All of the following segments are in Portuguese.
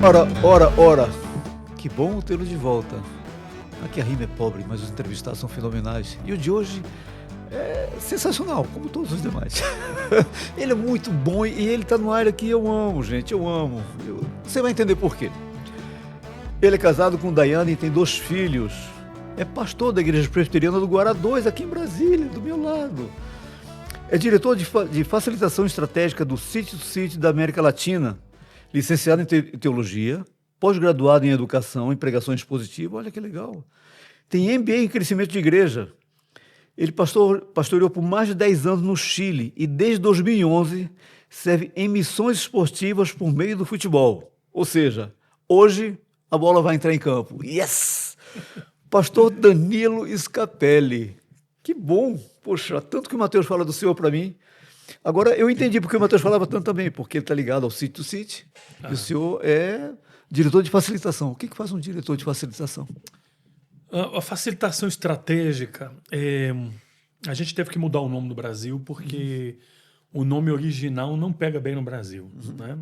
Ora. Que bom tê-lo de volta. Aqui a rima é pobre, mas os entrevistados são fenomenais. E o de hoje é sensacional, como todos os demais. Ele é muito bom e ele está numa área que eu amo, gente. Eu amo. Você vai entender por quê. Ele é casado com Daiane e tem 2 filhos. É pastor da Igreja Presbiteriana do Guará 2, aqui em Brasília, do meu lado. É diretor de facilitação estratégica do City da América Latina. Licenciado em teologia, pós-graduado em educação e pregação expositiva. Olha que legal. Tem MBA em crescimento de igreja. Ele pastoreou por mais de 10 anos no Chile e desde 2011 serve em missões esportivas por meio do futebol. Ou seja, hoje a bola vai entrar em campo. Yes! Pastor Danilo Scapelli. Que bom! Poxa, tanto que o Mateus fala do Senhor para mim. Agora, eu entendi porque o Mateus falava tanto também, porque ele está ligado ao City. E o senhor é diretor de facilitação. O que faz um diretor de facilitação? A facilitação estratégica, a gente teve que mudar o nome no Brasil porque o nome original não pega bem no Brasil. Né?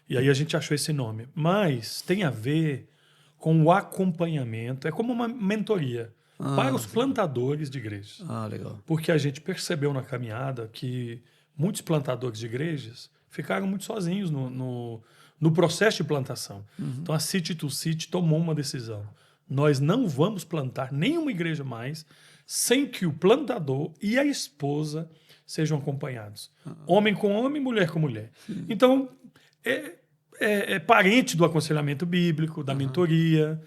E aí a gente achou esse nome. Mas tem a ver com o acompanhamento. É como uma mentoria para os plantadores de igrejas. Legal. Porque a gente percebeu na caminhada que muitos plantadores de igrejas ficaram muito sozinhos no processo de plantação. Então a City to City tomou uma decisão. Nós não vamos plantar nenhuma igreja mais sem que o plantador e a esposa sejam acompanhados. Homem com homem, mulher com mulher. Então, é parente do aconselhamento bíblico, da mentoria,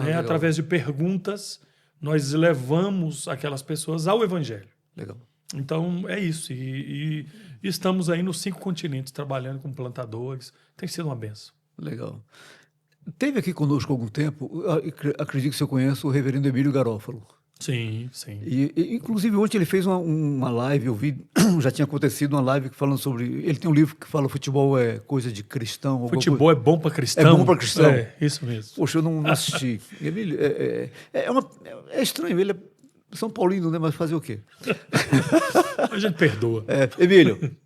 né? Através de perguntas, nós levamos aquelas pessoas ao Evangelho. Legal. Então, é isso. E estamos aí nos 5 continentes trabalhando com plantadores. Tem sido uma benção. Legal. Teve aqui conosco há algum tempo, acredito que você conhece o reverendo Emílio Garófalo. Sim. E inclusive, ontem ele fez uma live, eu vi, já tinha acontecido uma live falando sobre... Ele tem um livro que fala futebol é coisa de cristão. Futebol é bom para cristão. É bom para cristão. É, isso mesmo. Poxa, eu não assisti. Emílio, é estranho, ele é São Paulino, né? Mas fazer o quê? A gente perdoa. Emílio.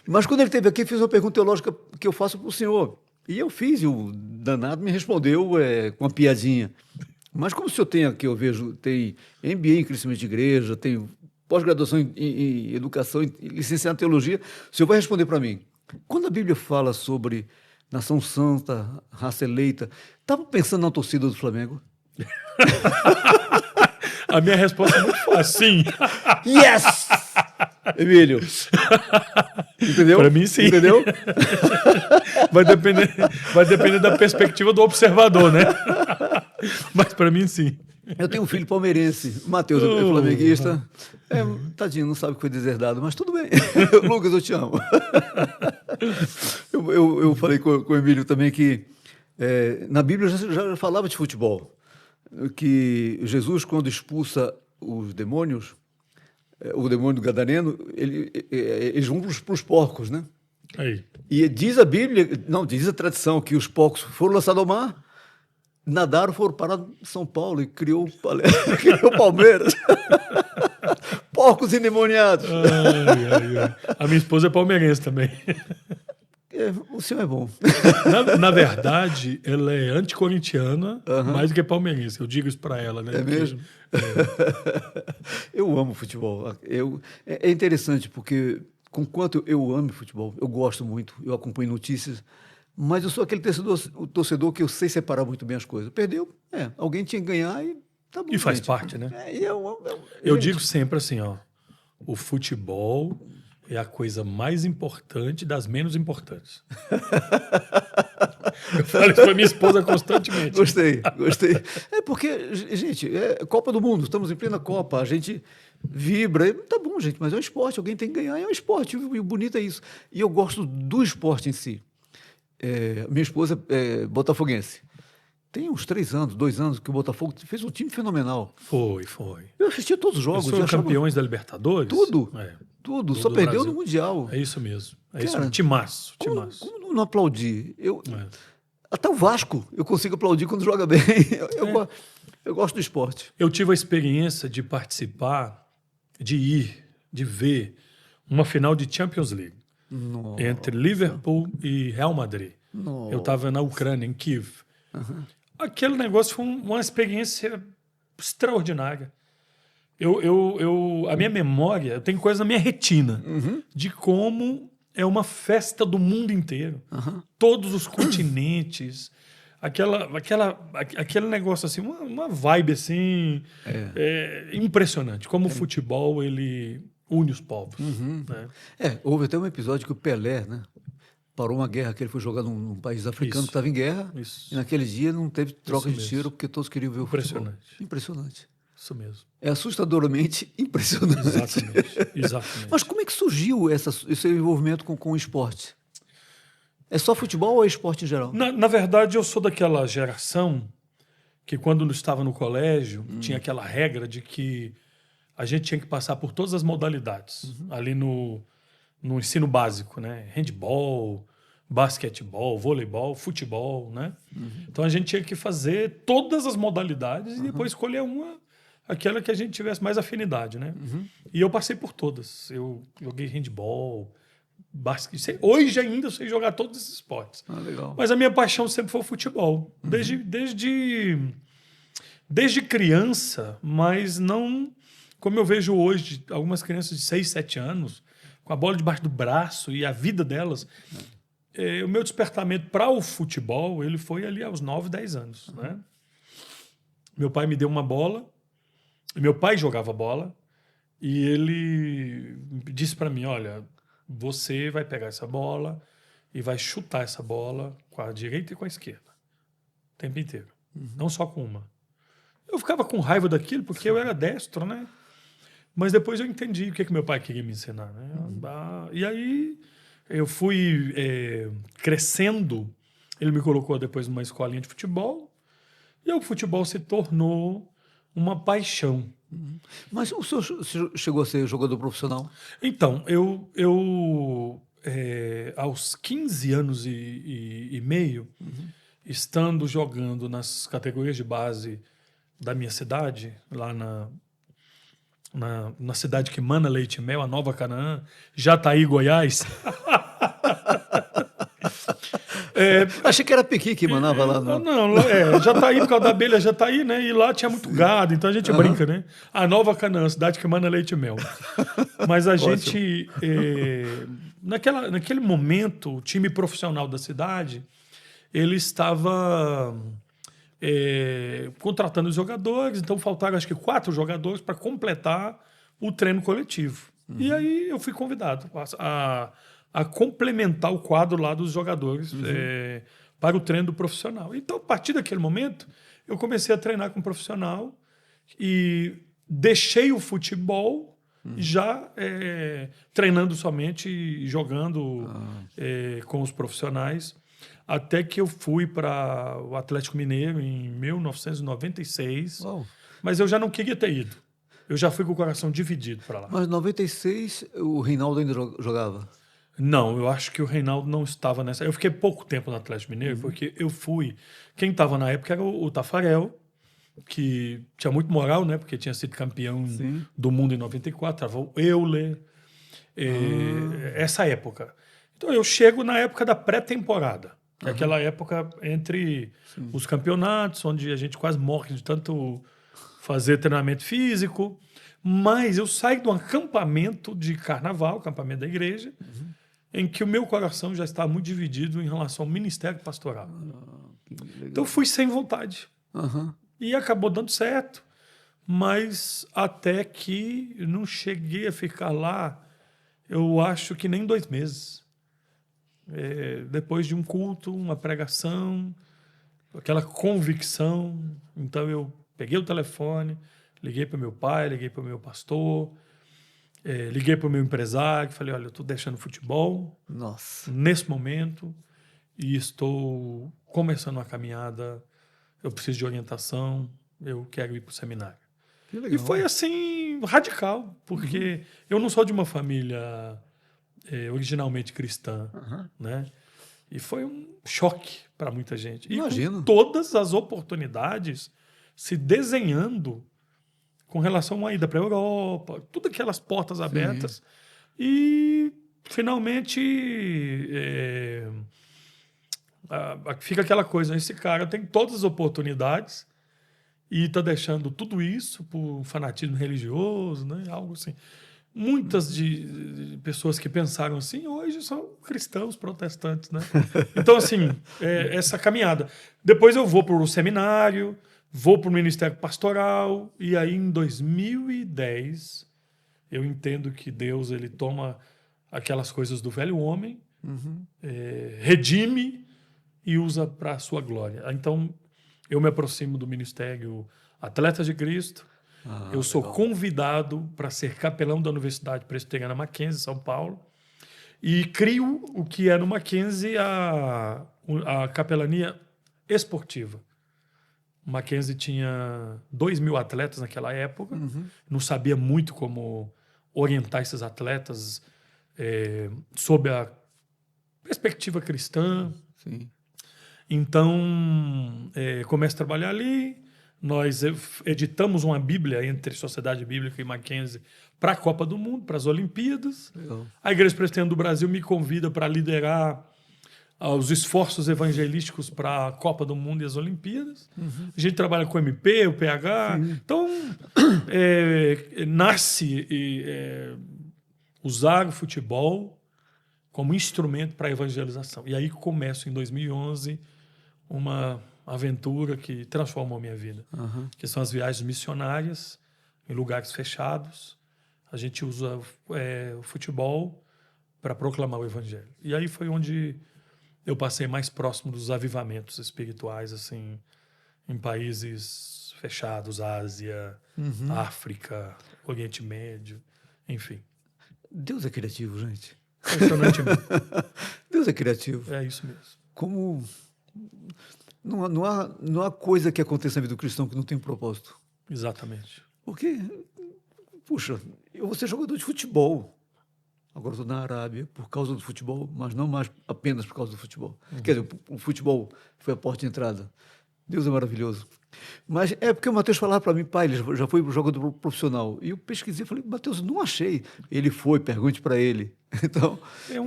Mas quando ele esteve aqui, fez uma pergunta teológica que eu faço para o senhor. E eu fiz, e o danado me respondeu com uma piadinha. Mas como o senhor tem aqui, eu vejo, tem MBA em crescimento de igreja, tem pós-graduação em educação, licenciado em teologia, o senhor vai responder para mim. Quando a Bíblia fala sobre nação santa, raça eleita, estava pensando na torcida do Flamengo? A minha resposta é muito fácil, sim. Yes! Emílio. Entendeu? Para mim, sim. Entendeu? Vai depender da perspectiva do observador, né? Mas para mim, sim. Eu tenho um filho palmeirense, o Mateus é flamenguista. Tadinho, não sabe o que foi deserdado, mas tudo bem. Lucas, eu te amo. Eu falei com o Emílio também que na Bíblia já falava de futebol. Que Jesus, quando expulsa os demônios, o demônio gadareno, eles vão para os porcos, né? Aí. E diz a Bíblia, não, diz a tradição, que os porcos foram lançados ao mar, nadaram, foram parar em São Paulo e criou o Palmeiras. Porcos endemoniados. Ai. A minha esposa é palmeirense também. O senhor é bom. Na verdade, ela é anticorintiana, mais do que palmeirense. Eu digo isso para ela, né? É mesmo? Eu amo futebol. É interessante, porque, conquanto eu amo futebol, eu gosto muito, eu acompanho notícias, mas eu sou aquele torcedor que eu sei separar muito bem as coisas. Perdeu, alguém tinha que ganhar e tá bom. E faz gente. parte, né? Eu digo sempre assim, o futebol é a coisa mais importante das menos importantes. Eu falo isso para minha esposa constantemente. Gostei. É porque, gente, é Copa do Mundo, estamos em plena Copa, a gente vibra, tá bom, gente, mas é um esporte, alguém tem que ganhar, é um esporte, e o bonito é isso. E eu gosto do esporte em si. Minha esposa é botafoguense. Tem uns 2 anos, que o Botafogo fez um time fenomenal. Foi. Eu assisti todos os jogos. Eles foram campeões da Libertadores? Tudo. Só perdeu no Mundial. É isso mesmo. Isso. Timaço. Como não aplaudir? Até o Vasco eu consigo aplaudir quando joga bem. Eu gosto do esporte. Eu tive a experiência de participar, de ver uma final de Champions League. Nossa. Entre Liverpool e Real Madrid. Eu estava na Ucrânia, em Kiev. Aquele negócio foi uma experiência extraordinária. A minha memória, eu tenho coisa na minha retina de como é uma festa do mundo inteiro. Todos os continentes, aquele negócio assim, uma vibe assim, impressionante. Como o futebol, ele une os povos. Né? Houve até um episódio que o Pelé, né, parou uma guerra que ele foi jogar num país africano que estava em guerra. Isso. E naquele dia não teve troca Isso de tiro porque todos queriam ver o futebol. Impressionante. Isso mesmo. É assustadoramente impressionante. Exatamente. Mas como é que surgiu esse envolvimento com o esporte? É só futebol ou é esporte em geral? Na verdade, eu sou daquela geração que, quando eu estava no colégio, tinha aquela regra de que a gente tinha que passar por todas as modalidades ali no ensino básico, né? Handball, basquetebol, voleibol, futebol, né? Então a gente tinha que fazer todas as modalidades e depois escolher aquela que a gente tivesse mais afinidade, né? E eu passei por todas. Eu joguei handball, basquete. Hoje ainda eu sei jogar todos esses esportes. Legal. Mas a minha paixão sempre foi o futebol. Desde criança, mas não como eu vejo hoje algumas crianças de 6, 7 anos com a bola debaixo do braço e a vida delas. O meu despertamento para o futebol ele foi ali aos 9, 10 anos. Né? Meu pai me deu uma bola. Meu pai jogava bola e ele disse para mim, olha, você vai pegar essa bola e vai chutar essa bola com a direita e com a esquerda. O tempo inteiro. Não só com uma. Eu ficava com raiva daquilo porque eu era destro, né? Mas depois eu entendi o que meu pai queria me ensinar. Né? E aí eu fui crescendo. Ele me colocou depois numa escolinha de futebol e o futebol se tornou uma paixão. Mas o senhor chegou a ser jogador profissional? Então, eu aos 15 anos e meio, estando jogando nas categorias de base da minha cidade, lá na cidade que mana leite e mel, a Nova Canaã, Jataí, Goiás. Achei que era Pequi que manava lá. Não, Jataí, por causa da abelha Jataí, né? E lá tinha muito gado, então a gente brinca, né? A Nova Canaã, cidade que mana leite e mel. Mas a gente, naquele momento, o time profissional da cidade, ele estava contratando os jogadores, então faltaram acho que 4 jogadores para completar o treino coletivo. E aí eu fui convidado a complementar o quadro lá dos jogadores para o treino do profissional. Então, a partir daquele momento, eu comecei a treinar com o profissional e deixei o futebol já treinando somente e jogando com os profissionais, até que eu fui para o Atlético Mineiro em 1996, mas eu já não queria ter ido. Eu já fui com o coração dividido para lá. Mas em 96 o Reinaldo ainda jogava? Não, eu acho que o Reinaldo não estava nessa. Eu fiquei pouco tempo no Atlético Mineiro, porque eu fui. Quem estava na época era o Tafarel, que tinha muito moral, né? Porque tinha sido campeão do mundo em 94, estava o Euler, essa época. Então eu chego na época da pré-temporada, que é aquela época entre os campeonatos, onde a gente quase morre de tanto fazer treinamento físico. Mas eu saio de um acampamento de carnaval, acampamento da igreja, em que o meu coração já estava muito dividido em relação ao ministério pastoral. Então eu fui sem vontade. E acabou dando certo, mas até que eu não cheguei a ficar lá, eu acho que nem 2 meses. Depois de um culto, uma pregação, aquela convicção, então eu peguei o telefone, liguei para meu pai, liguei para o meu pastor, liguei para o meu empresário, falei, olha, eu estou deixando o futebol nesse momento e estou começando uma caminhada, eu preciso de orientação, eu quero ir para o seminário. E foi assim, radical, porque eu não sou de uma família originalmente cristã, né? E foi um choque para muita gente. Imagino. E com todas as oportunidades se desenhando com relação a uma ida para a Europa, tudo aquelas portas abertas. E, finalmente, fica aquela coisa, esse cara tem todas as oportunidades e está deixando tudo isso por fanatismo religioso, né? Algo assim. Muitas de pessoas que pensaram assim hoje são cristãos protestantes, né? Então, assim, essa caminhada. Depois eu vou para o seminário, vou para o Ministério Pastoral, e aí em 2010 eu entendo que Deus ele toma aquelas coisas do velho homem, redime e usa para a sua glória. Então, eu me aproximo do Ministério Atletas de Cristo. Eu sou convidado para ser capelão da Universidade Presbiteriana Mackenzie, São Paulo, e crio o que é no Mackenzie a capelania esportiva. O Mackenzie tinha 2.000 atletas naquela época, não sabia muito como orientar esses atletas sob a perspectiva cristã. Sim. Então, começo a trabalhar ali. Nós editamos uma Bíblia entre Sociedade Bíblica e Mackenzie para a Copa do Mundo, para as Olimpíadas. Legal. A Igreja Presbiteriana do Brasil me convida para liderar os esforços evangelísticos para a Copa do Mundo e as Olimpíadas. A gente trabalha com o MP, o PH. Sim. Então, nasce usar o futebol como instrumento para a evangelização. E aí começo, em 2011, uma aventura que transformou a minha vida, que são as viagens missionárias em lugares fechados. A gente usa o futebol para proclamar o evangelho. E aí foi onde eu passei mais próximo dos avivamentos espirituais, assim, em países fechados, Ásia, África, Oriente Médio, enfim. Deus é criativo, gente. Impressionantemente. Deus é criativo. É isso mesmo. Como... Não há coisa que aconteça na vida do cristão que não tem um propósito. Exatamente. Porque, puxa, eu vou ser jogador de futebol. Agora estou na Arábia por causa do futebol, mas não mais apenas por causa do futebol. Quer dizer, o futebol foi a porta de entrada. Deus é maravilhoso. Mas é porque o Mateus falava para mim, pai, ele já foi jogador profissional. E eu pesquisei, falei, Mateus, não achei. Ele foi, pergunte para ele. Então,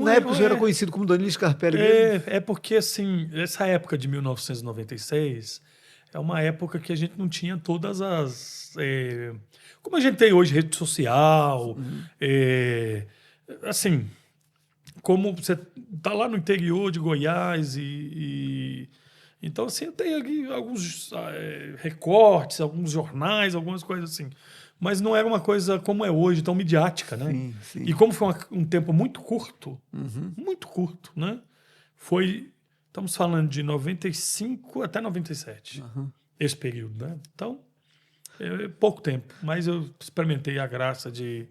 na época já era conhecido como Danilo Scarpelli mesmo. É porque, assim, essa época de 1996 é uma época que a gente não tinha todas as... como a gente tem hoje, rede social, assim, como você está lá no interior de Goiás então, assim, tem aqui alguns recortes, alguns jornais, algumas coisas assim. Mas não era uma coisa como é hoje, tão midiática, né? Sim, sim. E como foi um tempo muito curto, né? Estamos falando de 95 até 97, esse período, né? Então, pouco tempo. Mas eu experimentei a graça de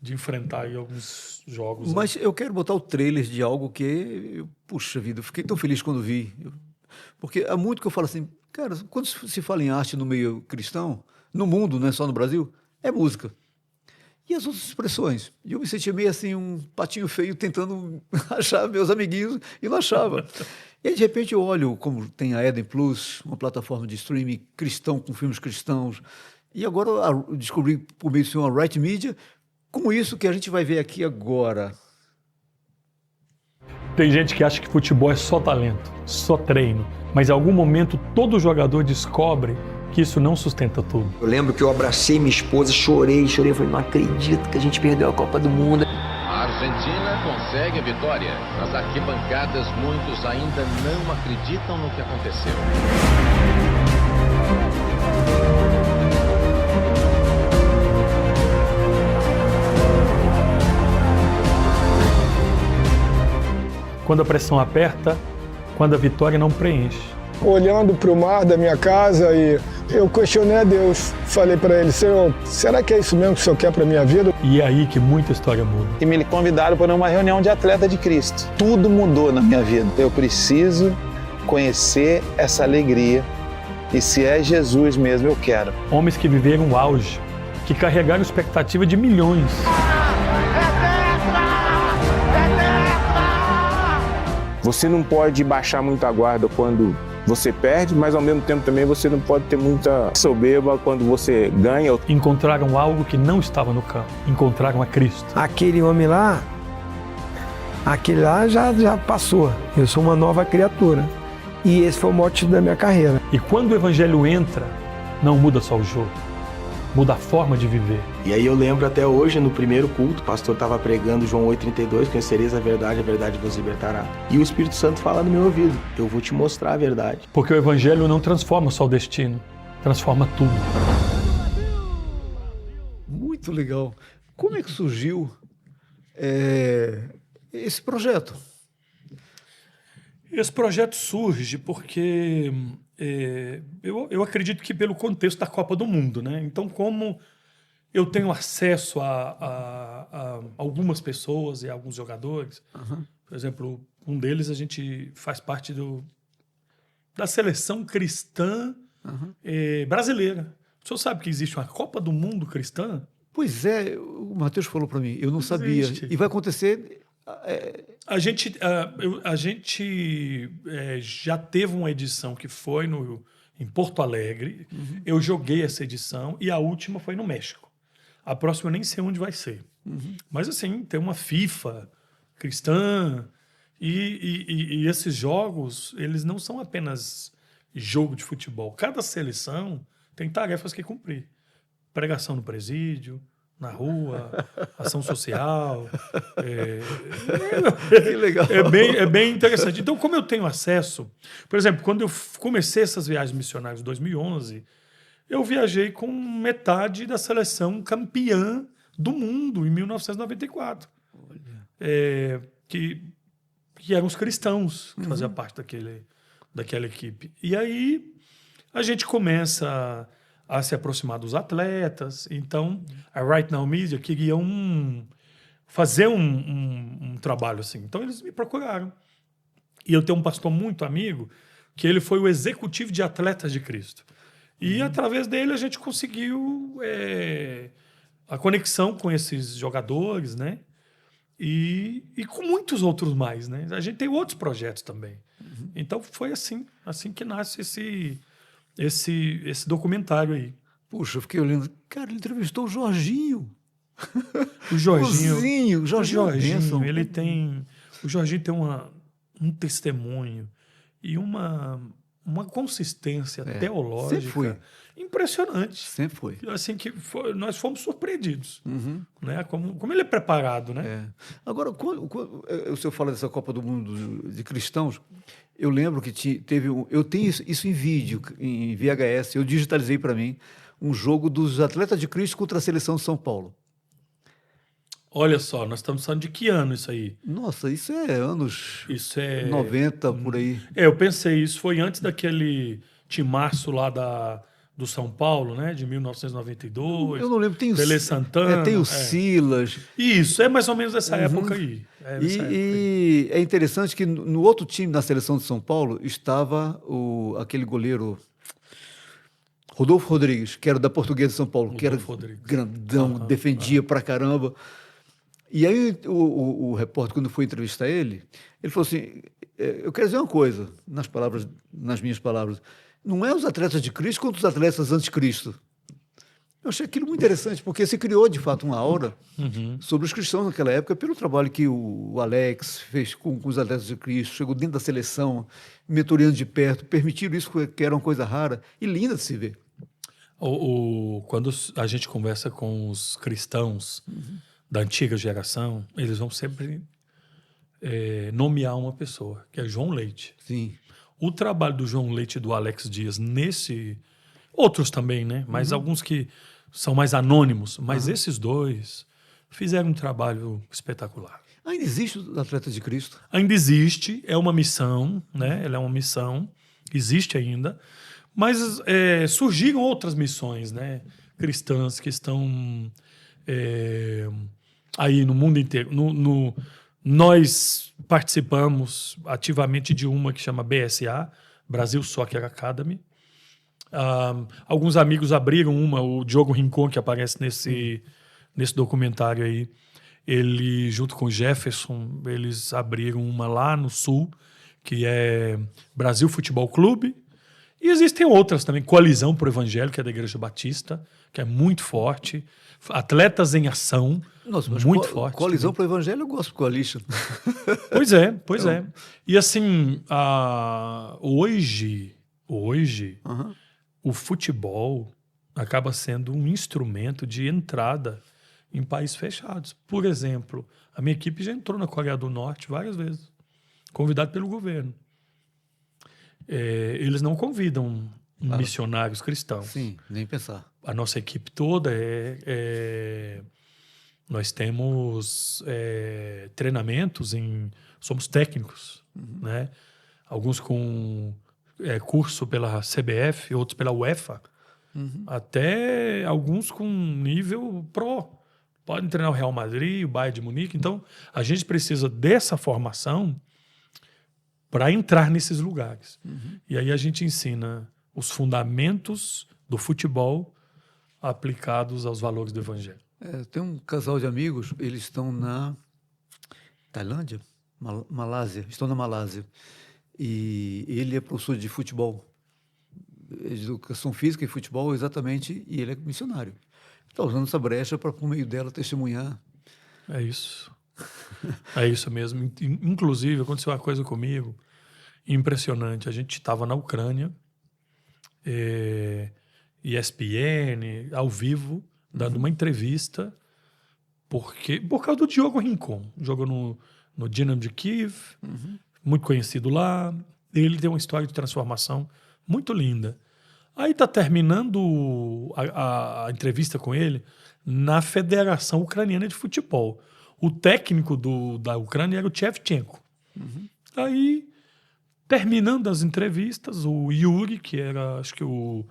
enfrentar aí alguns jogos. Mas eu quero botar o trailer de algo que, puxa vida, eu fiquei tão feliz quando vi. Porque há muito que eu falo assim, cara, quando se fala em arte no meio cristão, no mundo, não é só no Brasil, é música. E as outras expressões? E eu me sentia meio assim, um patinho feio, tentando achar meus amiguinhos, e não achava. E aí, de repente, eu olho como tem a Eden Plus, uma plataforma de streaming cristão, com filmes cristãos, e agora eu descobri, por meio de uma Right Media, como isso que a gente vai ver aqui agora. Tem gente que acha que futebol é só talento, só treino, mas em algum momento todo jogador descobre que isso não sustenta tudo. Eu lembro que eu abracei minha esposa, chorei, falei, não acredito que a gente perdeu a Copa do Mundo. A Argentina consegue a vitória. Nas arquibancadas, muitos ainda não acreditam no que aconteceu. Quando a pressão aperta, quando a vitória não preenche. Olhando para o mar da minha casa, e eu questionei a Deus. Falei para ele, Senhor, será que é isso mesmo que o Senhor quer para a minha vida? E é aí que muita história muda. E me convidaram para uma reunião de atleta de Cristo. Tudo mudou na minha vida. Eu preciso conhecer essa alegria. E se é Jesus mesmo, eu quero. Homens que viveram o auge, que carregaram expectativa de milhões. Você não pode baixar muito a guarda quando você perde, mas ao mesmo tempo também você não pode ter muita soberba quando você ganha. Encontraram algo que não estava no campo. Encontraram a Cristo. Aquele homem lá, Aquele lá já passou. Eu sou uma nova criatura. E esse foi o motivo da minha carreira. E quando o evangelho entra, não muda só o jogo, muda a forma de viver. E aí eu lembro até hoje, no primeiro culto, o pastor estava pregando João 8,32, conhecereis a verdade vos libertará. E o Espírito Santo fala no meu ouvido, eu vou te mostrar a verdade. Porque o evangelho não transforma só o destino, transforma tudo. Muito legal. Como é que surgiu esse projeto? Esse projeto surge porque eu acredito que pelo contexto da Copa do Mundo, né? Então, como eu tenho acesso a algumas pessoas e a alguns jogadores, por exemplo, um deles a gente faz parte da seleção cristã brasileira. O senhor sabe que existe uma Copa do Mundo cristã? Pois é, o Matheus falou para mim, eu não sabia. Existe. E vai acontecer... A gente já teve uma edição que foi em Porto Alegre. Eu joguei essa edição e a última foi no México. A próxima eu nem sei onde vai ser. Mas assim, tem uma FIFA cristã e esses jogos, eles não são apenas jogo de futebol. Cada seleção tem tarefas que cumprir. Pregação no presídio, na rua, ação social. Que legal. É bem interessante. Então, como eu tenho acesso... Por exemplo, quando eu comecei essas viagens missionárias em 2011, eu viajei com metade da seleção campeã do mundo em 1994. Que eram os cristãos que faziam parte daquela equipe. E aí a gente começa a se aproximar dos atletas. Então, a Right Now Media queria fazer um trabalho assim. Então, eles me procuraram. E eu tenho um pastor muito amigo que ele foi o executivo de Atletas de Cristo. E, através dele, a gente conseguiu a conexão com esses jogadores, né? E com muitos outros mais, né? A gente tem outros projetos também. Então, foi assim que nasce esse documentário aí. Puxa, eu fiquei olhando. Cara, ele entrevistou o Jorginho. O Jorginho. O Jorginho, ele tem... O Jorginho tem um testemunho e uma consistência teológica impressionante. Sempre foi. Assim, nós fomos surpreendidos. Né? Como ele é preparado, né? Agora, quando o senhor fala dessa Copa do Mundo de cristãos, eu lembro que teve eu tenho isso em vídeo, em VHS, eu digitalizei para mim um jogo dos Atletas de Cristo contra a seleção de São Paulo. Olha só, nós estamos falando de que ano isso aí? Nossa, isso é anos... Isso é... 90, por aí. Eu pensei, isso foi antes daquele timaço lá do São Paulo, né? De 1992. Eu não lembro, tem o Tele Santana. Tem o Silas. Isso, é mais ou menos essa época aí. E é interessante que no outro time, na seleção de São Paulo, estava aquele goleiro... Rodolfo Rodrigues, que era da Portuguesa de São Paulo, que era grandão, defendia pra caramba. E aí o repórter, quando foi entrevistar ele falou assim, eu quero dizer uma coisa, nas minhas palavras, não é os atletas de Cristo contra os atletas anticristo. Eu achei aquilo muito interessante, porque se criou, de fato, uma aura sobre os cristãos naquela época, pelo trabalho que o Alex fez com os atletas de Cristo, chegou dentro da seleção, mentoreando de perto, permitiram isso, que era uma coisa rara e linda de se ver. Quando a gente conversa com os cristãos da antiga geração, eles vão sempre nomear uma pessoa, que é João Leite. Sim. O trabalho do João Leite e do Alex Dias outros também, né? Mas alguns que são mais anônimos, mas esses dois fizeram um trabalho espetacular. Ainda existe os Atletas de Cristo? Ainda existe, é uma missão, né? Ela é uma missão, existe ainda, mas surgiram outras missões, né? Cristãs que estão aí no mundo inteiro. Nós participamos ativamente de uma que chama BSA, Brasil Soccer Academy. Alguns amigos abriram o Diogo Rincon, que aparece nesse documentário aí, ele, junto com o Jefferson, eles abriram uma lá no Sul, que é Brasil Futebol Clube, E existem outras também. Coalizão pro Evangelho, que é da Igreja Batista, que é muito forte. Atletas em Ação, Nossa, mas muito forte. Coalizão para o Evangelho, eu gosto de Coalition. Pois é. E assim, hoje o futebol acaba sendo um instrumento de entrada em países fechados. Por exemplo, a minha equipe já entrou na Coreia do Norte várias vezes, convidado pelo governo. Eles não convidam missionários cristãos. Sim, nem pensar. A nossa equipe toda nós temos treinamentos somos técnicos, né? Alguns com curso pela CBF, outros pela UEFA, até alguns com nível pro. Podem treinar o Real Madrid, o Bayern de Munique. Então, a gente precisa dessa formação para entrar nesses lugares. E aí a gente ensina os fundamentos do futebol aplicados aos valores do Evangelho. Tem um casal de amigos, eles estão na Tailândia, Malásia, estão na Malásia. E ele é professor de futebol, de educação física e futebol, exatamente, e ele é missionário. Está usando essa brecha para, por meio dela, testemunhar. É isso. É isso mesmo. Inclusive, aconteceu uma coisa comigo impressionante. A gente estava na Ucrânia, ESPN, ao vivo, dando uma entrevista, por causa do Diogo Rincon. Jogou no Dinamo de Kiev, muito conhecido lá. Ele tem uma história de transformação muito linda. Aí está terminando a entrevista com ele na Federação Ucraniana de Futebol. O técnico da Ucrânia era o Shevchenko. Aí, terminando as entrevistas, o Yuri, que era, acho que o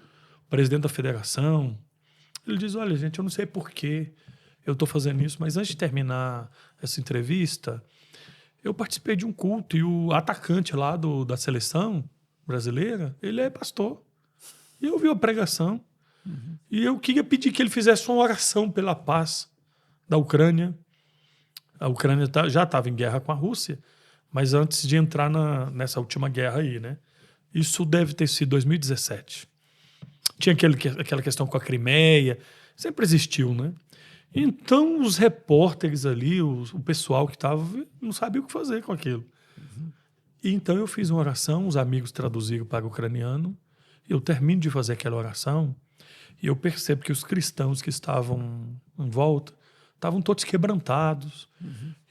presidente da federação, ele diz, olha, gente, eu não sei por que eu estou fazendo isso, mas antes de terminar essa entrevista, eu participei de um culto e o atacante lá da seleção brasileira, ele é pastor. E eu ouvi a pregação e eu queria pedir que ele fizesse uma oração pela paz da Ucrânia. A Ucrânia já estava em guerra com a Rússia, mas antes de entrar nessa última guerra aí, né? Isso deve ter sido 2017. Tinha aquela questão com a Crimeia, sempre existiu, né? Então, os repórteres ali, o pessoal que estava, não sabia o que fazer com aquilo. E então eu fiz uma oração, os amigos traduziram para o ucraniano, eu termino de fazer aquela oração e eu percebo que os cristãos que estavam em volta estavam todos quebrantados.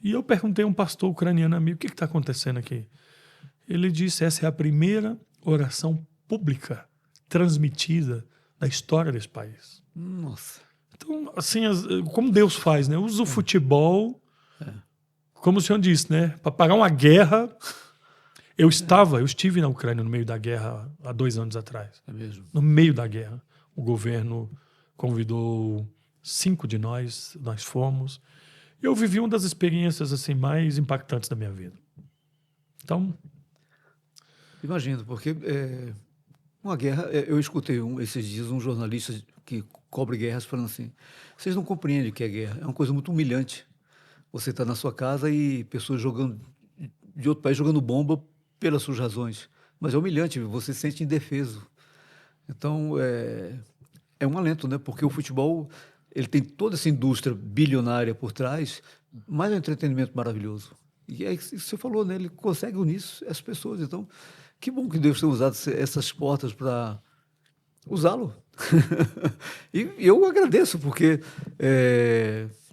E eu perguntei a um pastor ucraniano amigo, o que está acontecendo aqui? Ele disse, essa é a primeira oração pública transmitida da história desse país. Nossa. Então, assim, como Deus faz, né? Usa o futebol, como o senhor disse, né? Para parar uma guerra. Eu estive na Ucrânia no meio da guerra há 2 anos atrás. É mesmo? No meio da guerra. O governo convidou 5 de nós fomos. Eu vivi uma das experiências assim, mais impactantes da minha vida. Então... Imagino, porque uma guerra... Eu escutei esses dias um jornalista que cobre guerras falando assim, vocês não compreendem o que é guerra. É uma coisa muito humilhante. Você está na sua casa e pessoas de outro país jogando bomba pelas suas razões. Mas é humilhante, você se sente indefeso. Então, é um alento, né? Porque o futebol ele tem toda essa indústria bilionária por trás, mas é um entretenimento maravilhoso. E é isso que você falou, né? Ele consegue unir as pessoas. Então, que bom que Deus tenha usado essas portas para usá-lo. E eu agradeço, porque,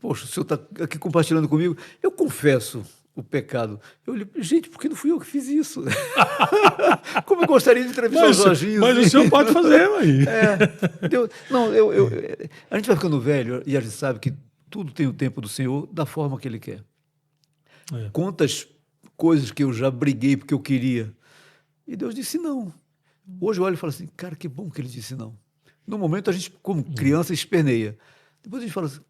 poxa, o senhor está aqui compartilhando comigo. Eu confesso o pecado. Gente, por que não fui eu que fiz isso? Como eu gostaria de entrevistar o Jorginho. Mas o senhor pode fazer, aí. A gente vai ficando velho e a gente sabe que tudo tem o tempo do Senhor da forma que Ele quer. Quantas coisas que eu já briguei porque eu queria. E Deus disse não. Hoje eu olho e falo assim, cara, que bom que Ele disse não. No momento a gente, como criança, esperneia. Depois a gente fala assim,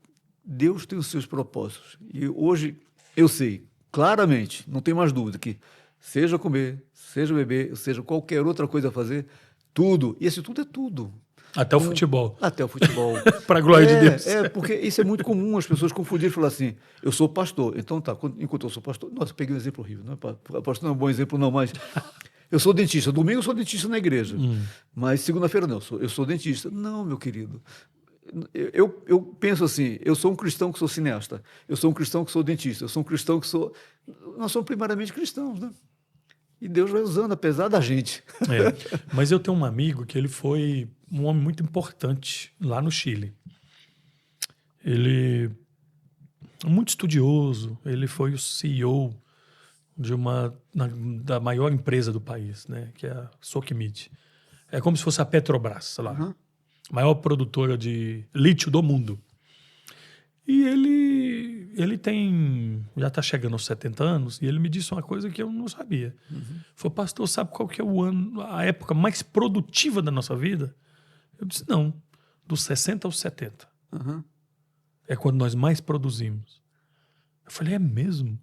Deus tem os seus propósitos. E hoje eu sei, claramente, não tem mais dúvida, que seja comer, seja beber, seja qualquer outra coisa a fazer, tudo. E esse tudo é tudo. Até o futebol. Até o futebol. Para a glória de Deus. Porque isso é muito comum, as pessoas confundirem e falar assim, eu sou pastor. Então tá, enquanto eu sou pastor... Nossa, peguei um exemplo horrível. Não é pastor não é um bom exemplo não, mas... Eu sou dentista. Domingo eu sou dentista na igreja. Mas segunda-feira não. Eu sou dentista. Não, meu querido. Eu penso assim, eu sou um cristão que sou cineasta. Eu sou um cristão que sou dentista. Eu sou um cristão que sou... Nós somos primariamente cristãos, né? E Deus vai usando, apesar da gente. Mas eu tenho um amigo que ele foi um homem muito importante lá no Chile. Ele é muito estudioso. Ele foi o CEO da maior empresa do país, né? Que é a Sokimit. É como se fosse a Petrobras lá. Maior produtora de lítio do mundo. E ele já está chegando aos 70 anos, e ele me disse uma coisa que eu não sabia. Falou, pastor, sabe qual que é a época mais produtiva da nossa vida? Eu disse, não, dos 60 aos 70. É quando nós mais produzimos. Eu falei, é mesmo?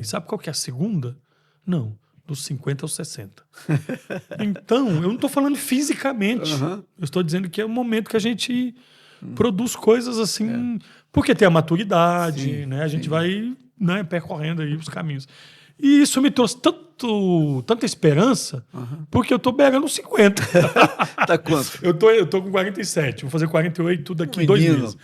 E sabe qual que é a segunda? Não, dos 50 aos 60. Então, eu não estou falando fisicamente. Eu estou dizendo que é o momento que a gente produz coisas assim, porque tem a maturidade, né? A gente vai, né, percorrendo aí os caminhos. E isso me trouxe tanta esperança, porque eu tô beirando 50. Tá quanto? Eu tô com 47, vou fazer 48 daqui 2 meses.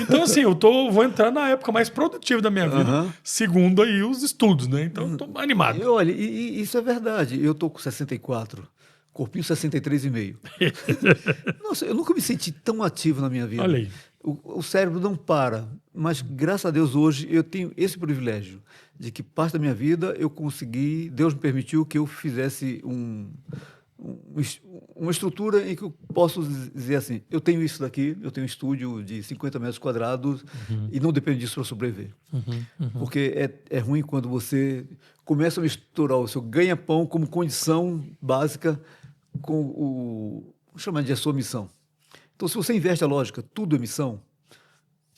Então, assim, vou entrar na época mais produtiva da minha vida, segundo aí os estudos, né? Então, eu tô animado. E olha, isso é verdade. Eu tô com 64, corpinho 63,5. Nossa, eu nunca me senti tão ativo na minha vida. Olha aí. O cérebro não para, mas graças a Deus hoje eu tenho esse privilégio de que parte da minha vida eu consegui, Deus me permitiu que eu fizesse uma estrutura em que eu posso dizer assim, eu tenho isso daqui, eu tenho um estúdio de 50 metros quadrados e não dependo disso para sobreviver. Porque é ruim quando você começa a misturar o seu ganha-pão como condição básica com vamos chamar de a sua missão. Então, se você inverte a lógica, tudo é missão,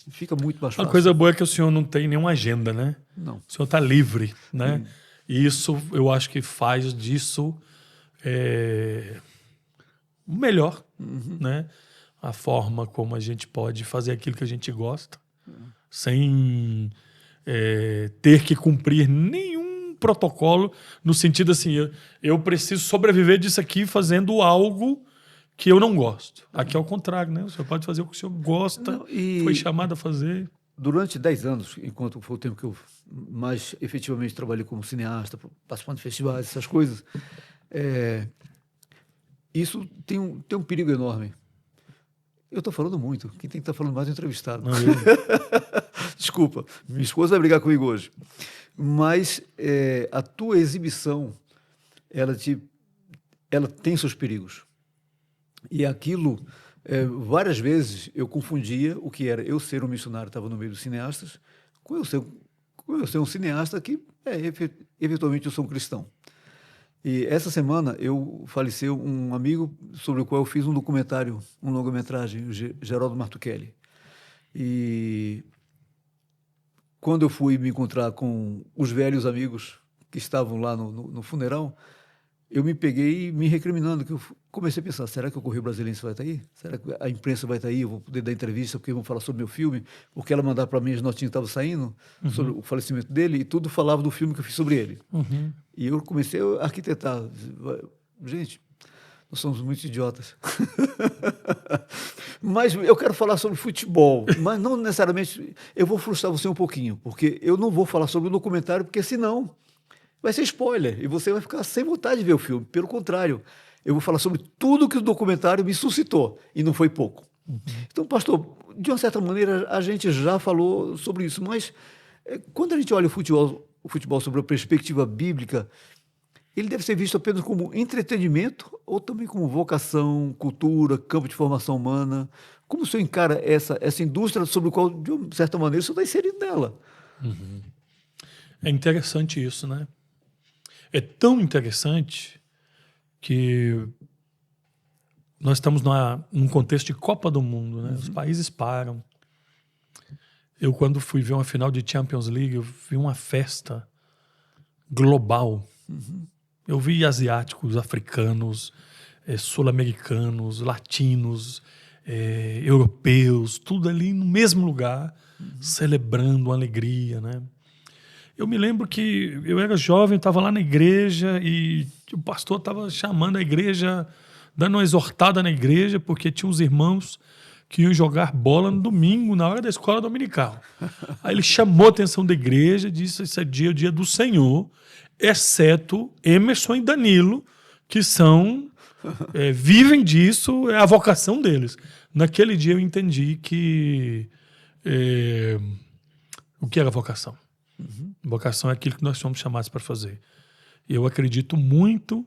fica muito mais fácil. A coisa boa é que o senhor não tem nenhuma agenda, né? Não. O senhor está livre, né? E isso, eu acho que faz disso o melhor, né? A forma como a gente pode fazer aquilo que a gente gosta, sem ter que cumprir nenhum protocolo, no sentido assim, eu preciso sobreviver disso aqui fazendo algo que eu não gosto. Aqui é o contrário, né? O senhor pode fazer o que o senhor gosta, foi chamado a fazer. Durante 10 anos, enquanto foi o tempo que eu mais efetivamente trabalhei como cineasta, participando de festivais, essas coisas, isso tem um perigo enorme. Eu estou falando muito. Quem tem que estar falando mais é o entrevistado. Desculpa, minha esposa vai brigar comigo hoje. Mas a tua exibição, ela tem seus perigos. E aquilo, várias vezes, eu confundia o que era eu ser um missionário, estava no meio dos cineastas, com eu ser um cineasta que, eventualmente, eu sou um cristão. E essa semana, faleceu um amigo sobre o qual eu fiz um documentário, um longa-metragem, o Geraldo Martuchelli. E quando eu fui me encontrar com os velhos amigos que estavam lá no funeral, eu me peguei me recriminando, que eu comecei a pensar, será que o Correio Brasiliense vai estar aí? Será que a imprensa vai estar aí? Eu vou poder dar entrevista porque vão falar sobre meu filme? Porque ela mandava para mim as notinhas que estavam saindo sobre o falecimento dele e tudo falava do filme que eu fiz sobre ele. E eu comecei a arquitetar. Gente, nós somos muito idiotas. Mas eu quero falar sobre futebol, mas não necessariamente... Eu vou frustrar você um pouquinho, porque eu não vou falar sobre o documentário, porque senão vai ser spoiler e você vai ficar sem vontade de ver o filme. Pelo contrário, eu vou falar sobre tudo que o documentário me suscitou, e não foi pouco. Então, pastor, de uma certa maneira, a gente já falou sobre isso, mas quando a gente olha o futebol sobre a perspectiva bíblica, ele deve ser visto apenas como entretenimento ou também como vocação, cultura, campo de formação humana? Como o senhor encara essa indústria sobre a qual, de uma certa maneira, o senhor está inserido nela? É interessante isso, né? É tão interessante que nós estamos num contexto de Copa do Mundo, né? Os países param. Eu, quando fui ver uma final de Champions League, eu vi uma festa global. Eu vi asiáticos, africanos, sul-americanos, latinos, europeus, tudo ali no mesmo lugar, celebrando uma alegria, né? Eu me lembro que eu era jovem, estava lá na igreja e o pastor estava chamando a igreja, dando uma exortada na igreja, porque tinha uns irmãos que iam jogar bola no domingo, na hora da escola dominical. Aí ele chamou a atenção da igreja, disse: esse é o dia do Senhor, exceto Emerson e Danilo, que são, vivem disso, é a vocação deles. Naquele dia eu entendi que o que era vocação. Vocação é aquilo que nós somos chamados para fazer. Eu acredito muito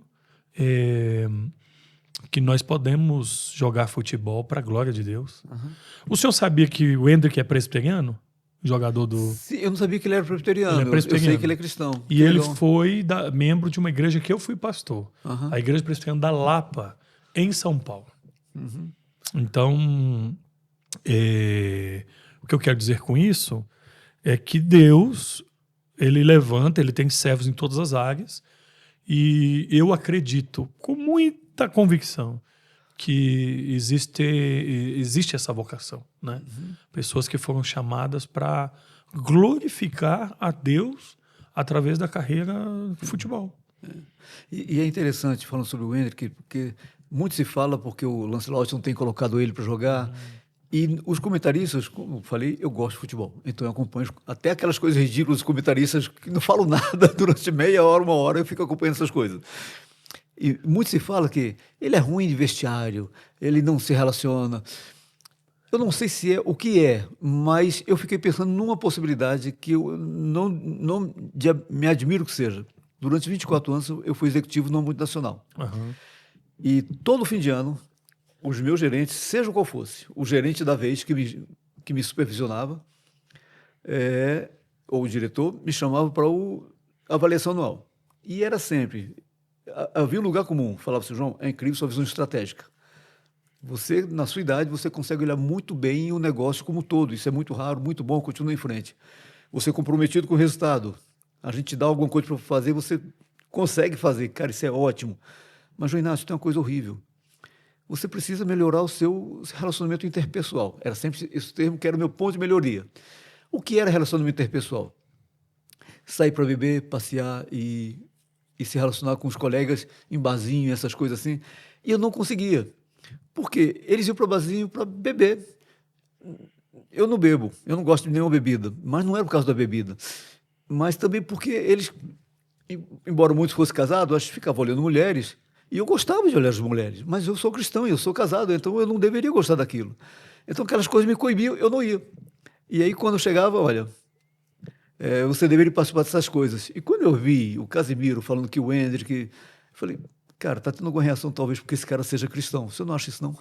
que nós podemos jogar futebol para a glória de Deus. O senhor sabia que o Hendrick é presbiteriano? Jogador do... Sim, eu não sabia que ele era presbiteriano. Ele é presbiteriano. Eu sei que ele é cristão. E ele foi membro de uma igreja que eu fui pastor. A Igreja Presbiteriana da Lapa, em São Paulo. Então, o que eu quero dizer com isso é que Deus, ele levanta, ele tem servos em todas as áreas, e eu acredito com muita convicção que existe essa vocação, né? Pessoas que foram chamadas para glorificar a Deus através da carreira de futebol. E é interessante, falando sobre o Hendrick, porque muito se fala porque o Lancelot não tem colocado ele para jogar. E os comentaristas, como eu falei, eu gosto de futebol. Então eu acompanho até aquelas coisas ridículas dos comentaristas que não falam nada durante meia hora, uma hora, eu fico acompanhando essas coisas. E muito se fala que ele é ruim de vestiário, ele não se relaciona. Eu não sei se é o que é, mas eu fiquei pensando numa possibilidade que eu não me admiro que seja. Durante 24 anos eu fui executivo numa multinacional. E todo fim de ano, os meus gerentes, seja qual fosse, o gerente da vez que me supervisionava, ou o diretor, me chamava para a avaliação anual. E era sempre... Havia um lugar comum, falava assim: João, é incrível sua visão estratégica. Você, na sua idade, você consegue olhar muito bem o negócio como um todo. Isso é muito raro, muito bom, continua em frente. Você é comprometido com o resultado. A gente dá alguma coisa para fazer, você consegue fazer. Cara, isso é ótimo. Mas, João Inácio, tem uma coisa horrível. Você precisa melhorar o seu relacionamento interpessoal. Era sempre esse termo que era o meu ponto de melhoria. O que era relacionamento interpessoal? Sair para beber, passear e se relacionar com os colegas em barzinho, essas coisas assim. E eu não conseguia. Por quê? Eles iam para o barzinho para beber. Eu não bebo, eu não gosto de nenhuma bebida, mas não era por causa da bebida. Mas também porque eles, embora muitos fossem casados, acho que ficavam olhando mulheres, e eu gostava de olhar as mulheres, mas eu sou cristão e eu sou casado, então eu não deveria gostar daquilo. Então aquelas coisas me coibiam, eu não ia. E aí quando eu chegava, olha... você deveria participar dessas coisas. E quando eu vi o Casimiro falando que o Hendrick... Eu falei, cara, tá tendo alguma reação talvez porque esse cara seja cristão. Você não acha isso, não?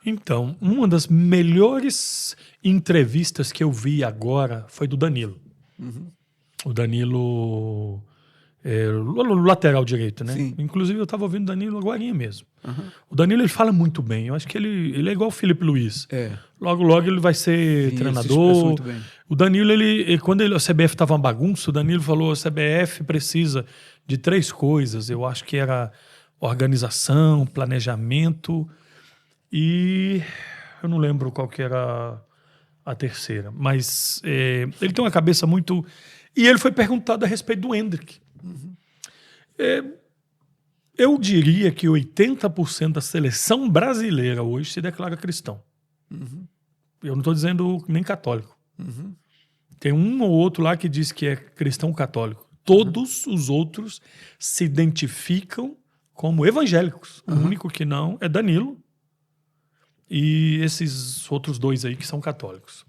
Então, uma das melhores entrevistas que eu vi agora foi do Danilo. O Danilo... o lateral direito, né? Sim. Inclusive, eu estava ouvindo o Danilo agorinha mesmo. O Danilo, ele fala muito bem. Eu acho que ele é igual o Felipe Luiz. Logo, logo ele vai ser treinador. Muito bem. O Danilo, quando a CBF estava uma bagunça, o Danilo falou: a CBF precisa de 3 coisas. Eu acho que era organização, planejamento e eu não lembro qual que era a terceira. Mas ele tem uma cabeça muito... E ele foi perguntado a respeito do Hendrick. Eu diria que 80% da seleção brasileira hoje se declara cristão. Eu não estou dizendo nem católico. Tem um ou outro lá que diz que é cristão católico. Todos os outros se identificam como evangélicos. O único que não é Danilo e esses outros 2 aí que são católicos.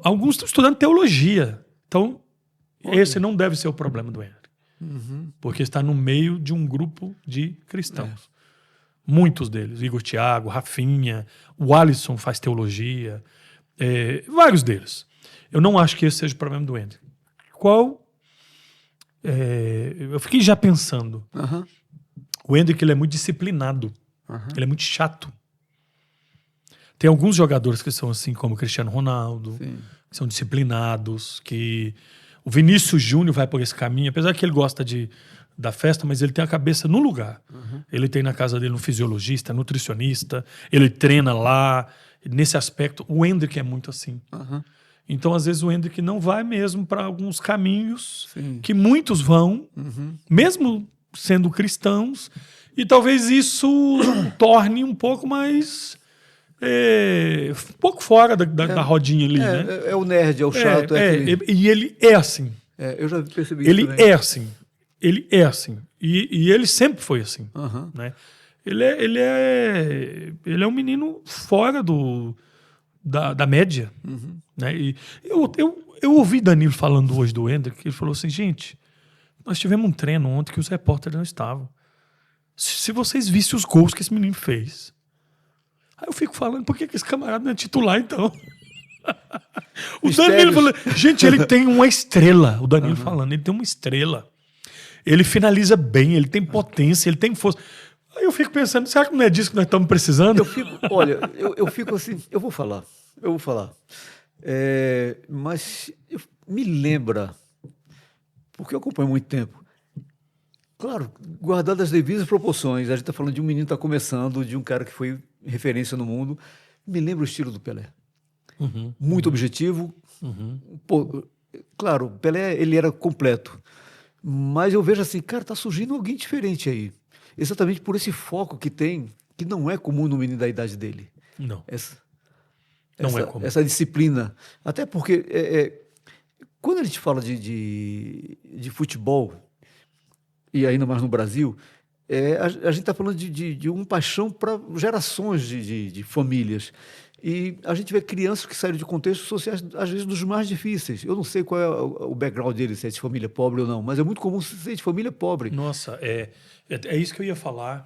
Alguns estão estudando teologia. Então, esse não deve ser o problema do Hendrick. Porque está no meio de um grupo de cristãos. Muitos deles. Igor Thiago, Rafinha, o Alisson faz teologia. Vários deles. Eu não acho que esse seja o problema do Hendrick. Eu fiquei já pensando. O Hendrick, ele é muito disciplinado. Ele é muito chato. Tem alguns jogadores que são assim, como o Cristiano Ronaldo, que são disciplinados, que o Vinícius Júnior vai por esse caminho, apesar que ele gosta da festa, mas ele tem a cabeça no lugar. Ele tem na casa dele um fisiologista, nutricionista, ele treina lá. Nesse aspecto, o Hendrick é muito assim. Então, às vezes, o Hendrick não vai mesmo para alguns caminhos Sim. que muitos vão, mesmo sendo cristãos, e talvez isso torne um pouco mais... um pouco fora da rodinha ali, né? É o nerd, é o chato. E ele é assim. Eu já percebi isso Ele também. é assim. Ele é assim. E ele sempre foi assim. Aham. Né? Ele é um menino fora da média. Né? E eu ouvi Danilo falando hoje do Hendrick, ele falou assim, gente, nós tivemos um treino ontem que os repórteres não estavam. Se vocês vissem os gols que esse menino fez. Aí eu fico falando, por que esse camarada não é titular, então? O Danilo falou, gente, ele tem uma estrela. O Danilo falando, ele tem uma estrela. Ele finaliza bem, ele tem potência, ele tem força. Aí eu fico pensando, será que não é disso que nós estamos precisando? Eu fico assim, eu vou falar. Mas me lembra, porque eu acompanho muito tempo. Claro, guardado as devidas proporções. A gente está falando de um menino que está começando, de um cara que foi referência no mundo. Me lembra o estilo do Pelé. Muito objetivo. Pô, claro, o Pelé ele era completo. Mas eu vejo assim, cara, está surgindo alguém diferente aí. Exatamente por esse foco que tem, que não é comum no menino da idade dele. Não. Não é comum. Essa disciplina. Até porque quando a gente fala de futebol, e ainda mais no Brasil, a gente está falando de uma paixão para gerações de famílias. E a gente vê crianças que saíram de contextos sociais, às vezes, dos mais difíceis. Eu não sei qual é o background deles, se é de família pobre ou não, mas é muito comum ser de família pobre. Nossa, é isso que eu ia falar.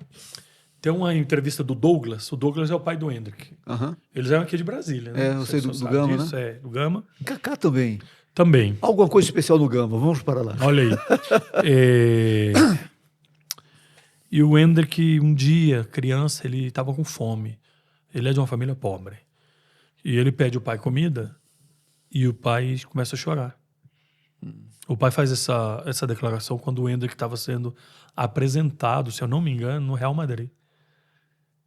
Tem uma entrevista do Douglas. O Douglas é o pai do Hendrick. Eles eram aqui de Brasília, né? Eu sei do Gama, disso, né? Do Gama. Kaká também. Também. Alguma coisa especial no Gama, vamos para lá. Olha aí. E o Hendrick, um dia, criança, ele estava com fome. Ele é de uma família pobre. E ele pede ao pai comida e o pai começa a chorar. O pai faz essa declaração quando o Hendrick estava sendo apresentado, se eu não me engano, no Real Madrid.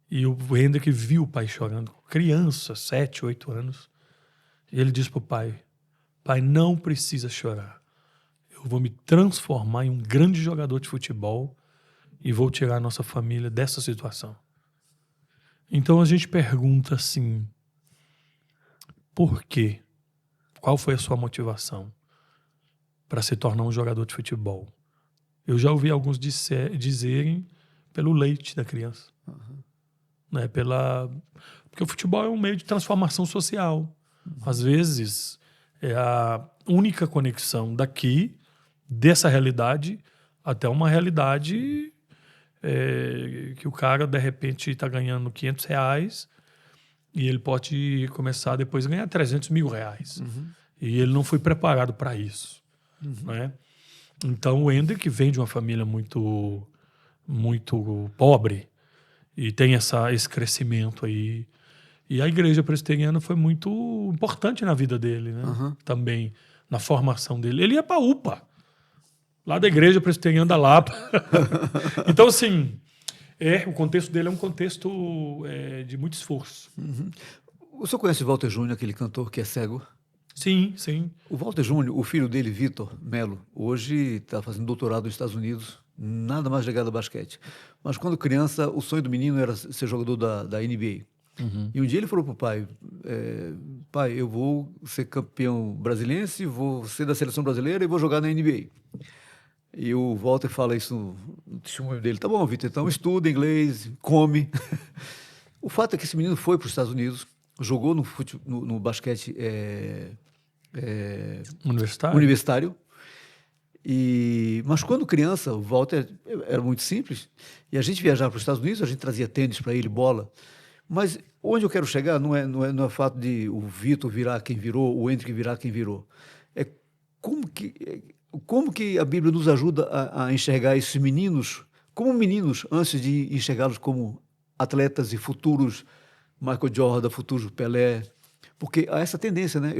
E o Hendrick viu o pai chorando, criança, 7, 8 anos. E ele diz para o pai, pai, não precisa chorar. Eu vou me transformar em um grande jogador de futebol e vou tirar a nossa família dessa situação. Então a gente pergunta assim, por quê? Qual foi a sua motivação para se tornar um jogador de futebol? Eu já ouvi alguns dizerem pelo leite da criança. Né? Porque o futebol é um meio de transformação social. Às vezes é a única conexão dessa realidade, até uma realidade que o cara, de repente, está ganhando R$500 e ele pode começar depois a ganhar R$300 mil. E ele não foi preparado para isso. Né? Então, o Hendrick vem de uma família muito, muito pobre e tem esse crescimento aí. E a igreja presbiteriana foi muito importante na vida dele, né? Também, na formação dele. Ele ia para a UPA, lá da igreja presbiteriana da Lapa. Então, assim, o contexto dele é um contexto de muito esforço. O senhor conhece o Walter Júnior, aquele cantor que é cego? Sim, sim. O Walter Júnior, o filho dele, Vitor Melo, hoje está fazendo doutorado nos Estados Unidos, nada mais ligado ao basquete. Mas quando criança, o sonho do menino era ser jogador da NBA. E um dia ele falou para o pai, pai, eu vou ser campeão brasileiro, vou ser da seleção brasileira e vou jogar na NBA. E o Walter fala isso no testemunho dele. Tá bom, Vitor, então estuda inglês, come. O fato é que esse menino foi para os Estados Unidos, jogou no basquete universitário. Mas quando criança, o Walter era muito simples. E a gente viajava para os Estados Unidos, a gente trazia tênis para ele, bola. Mas onde eu quero chegar não é o fato de o Vitor virar quem virou, o Hendrick virar quem virou. É como que a Bíblia nos ajuda a enxergar esses meninos como meninos, antes de enxergá-los como atletas e futuros Michael Jordan, futuros Pelé. Porque há essa tendência, né?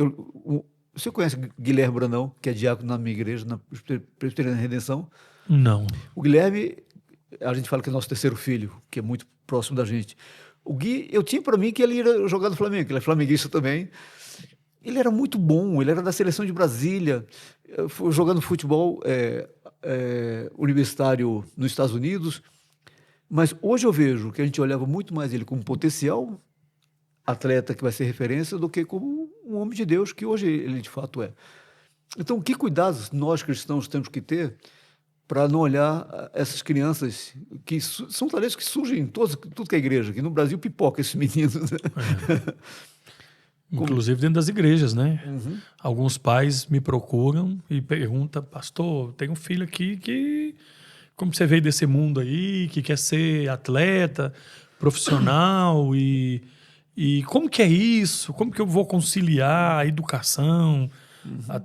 Você conhece Guilherme Brandão, que é diácono na minha igreja, na Presbiteriana Redenção? Não. O Guilherme, a gente fala que é nosso terceiro filho, que é muito próximo da gente. O Gui, eu tinha para mim que ele ia jogar no Flamengo, ele é flamenguista também. Ele era muito bom, ele era da seleção de Brasília, jogando futebol universitário nos Estados Unidos. Mas hoje eu vejo que a gente olhava muito mais ele como potencial atleta que vai ser referência do que como um homem de Deus, que hoje ele de fato é. Então, que cuidados nós cristãos temos que ter para não olhar essas crianças que são talentos que surgem em tudo que é igreja, que no Brasil pipoca esses meninos. Inclusive dentro das igrejas, né? Uhum. Alguns pais me procuram e perguntam, pastor, tem um filho aqui que, como você veio desse mundo aí, que quer ser atleta, profissional, e como que é isso? Como que eu vou conciliar a educação,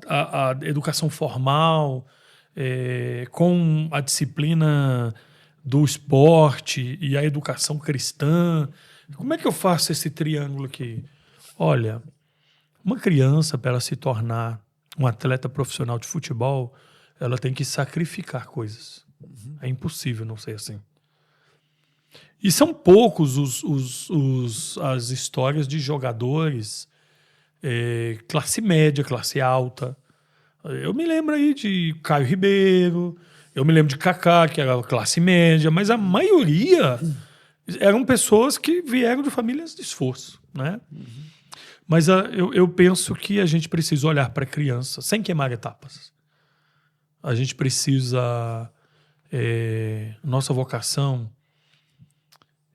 a educação formal, com a disciplina do esporte e a educação cristã? Como é que eu faço esse triângulo aqui? Olha, uma criança, para ela se tornar um atleta profissional de futebol, ela tem que sacrificar coisas. É impossível não ser assim. E são poucos as histórias de jogadores classe média, classe alta. Eu me lembro aí de Caio Ribeiro, eu me lembro de Kaká, que era classe média, mas a maioria eram pessoas que vieram de famílias de esforço, né? Mas eu penso que a gente precisa olhar para a criança sem queimar etapas. A gente precisa... nossa vocação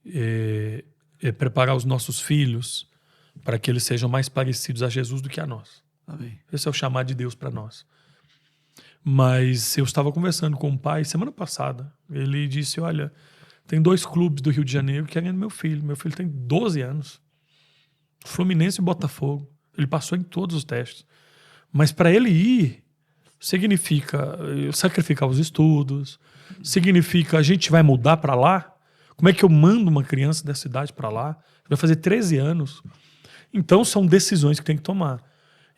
é preparar os nossos filhos para que eles sejam mais parecidos a Jesus do que a nós. Amém. Esse é o chamado de Deus para nós. Mas eu estava conversando com um pai semana passada. Ele disse, olha, tem 2 clubes do Rio de Janeiro querendo meu filho. Meu filho tem 12 anos. Fluminense e Botafogo. Ele passou em todos os testes. Mas para ele ir, significa sacrificar os estudos, significa a gente vai mudar para lá. Como é que eu mando uma criança dessa idade para lá? Vai fazer 13 anos. Então, são decisões que tem que tomar.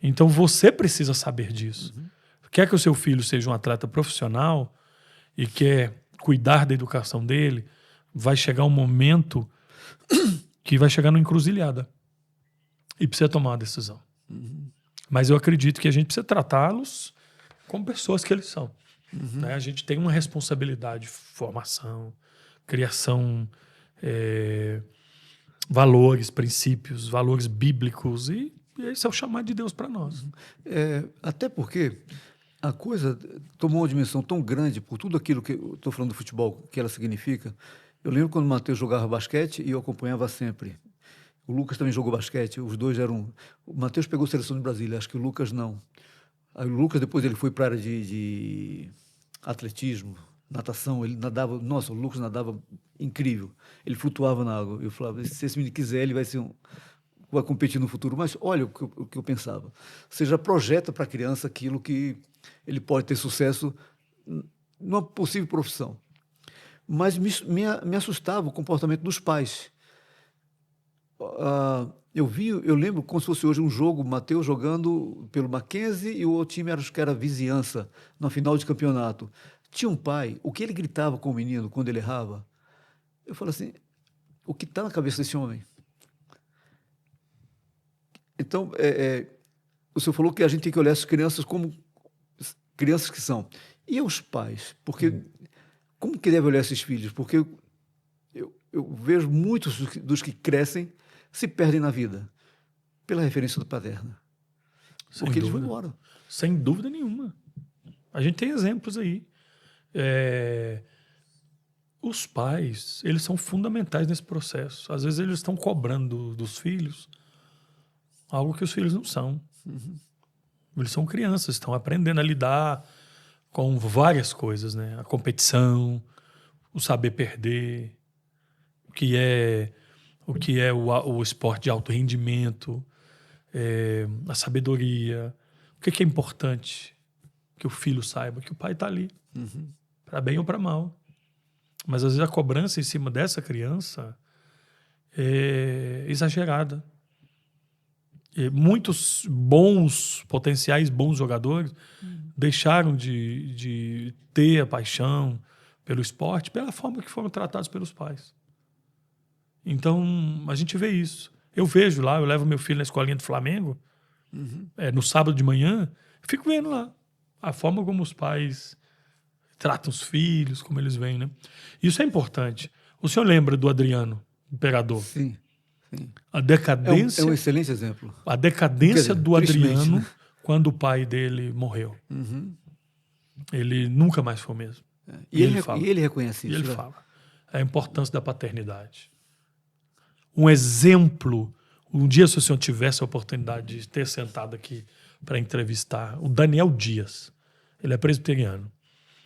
Então, você precisa saber disso. Quer que o seu filho seja um atleta profissional e quer cuidar da educação dele, vai chegar um momento que vai chegar numa encruzilhada. E precisa tomar uma decisão. Mas eu acredito que a gente precisa tratá-los como pessoas que eles são. Né? A gente tem uma responsabilidade de formação, criação, valores, princípios, valores bíblicos, e esse é o chamado de Deus para nós. Até porque a coisa tomou uma dimensão tão grande por tudo aquilo que eu estou falando do futebol, que ela significa. Eu lembro quando o Matheus jogava basquete e eu acompanhava sempre. O Lucas também jogou basquete, os dois eram... O Matheus pegou a seleção de Brasília, acho que o Lucas não. Aí o Lucas depois ele foi para a área de atletismo, natação, ele nadava... Nossa, o Lucas nadava incrível. Ele flutuava na água. Eu falava, se esse menino quiser, ele vai ser vai competir no futuro. Mas olha o que eu pensava. Você já projeta para a criança aquilo que ele pode ter sucesso numa possível profissão. Mas me assustava o comportamento dos pais. Eu lembro como se fosse hoje um jogo, o Matheus jogando pelo Mackenzie e o outro time acho que era Vizinhança, na final de campeonato. Tinha um pai, o que ele gritava com o menino quando ele errava, eu falo assim, o que está na cabeça desse homem? Então, o senhor falou que a gente tem que olhar as crianças como crianças que são. E os pais? Porque como que deve olhar esses filhos? Porque eu vejo muitos dos que crescem se perdem na vida pela referência paterna. Porque eles vão embora. Sem dúvida nenhuma. A gente tem exemplos aí. Os pais, eles são fundamentais nesse processo. Às vezes eles estão cobrando dos filhos algo que os filhos não são. Eles são crianças, estão aprendendo a lidar com várias coisas, né? A competição, o saber perder, o que é o esporte de alto rendimento, a sabedoria. O que é importante que o filho saiba? Que o pai está ali, para bem ou para mal. Mas às vezes a cobrança em cima dessa criança é exagerada. Muitos potenciais bons jogadores deixaram de ter a paixão pelo esporte pela forma que foram tratados pelos pais. Então, a gente vê isso. Eu vejo lá, eu levo meu filho na escolinha do Flamengo, No sábado de manhã, fico vendo lá a forma como os pais tratam os filhos, como eles veem, né? Isso é importante. O senhor lembra do Adriano, imperador? Sim, sim. A decadência... É um excelente exemplo. A decadência do Adriano, né? quando o pai dele morreu. Ele nunca mais foi o mesmo. E ele reconhece E isso. ele fala a importância da paternidade. Um exemplo... Um dia, se o senhor tivesse a oportunidade de ter sentado aqui para entrevistar o Daniel Dias, ele é presbiteriano.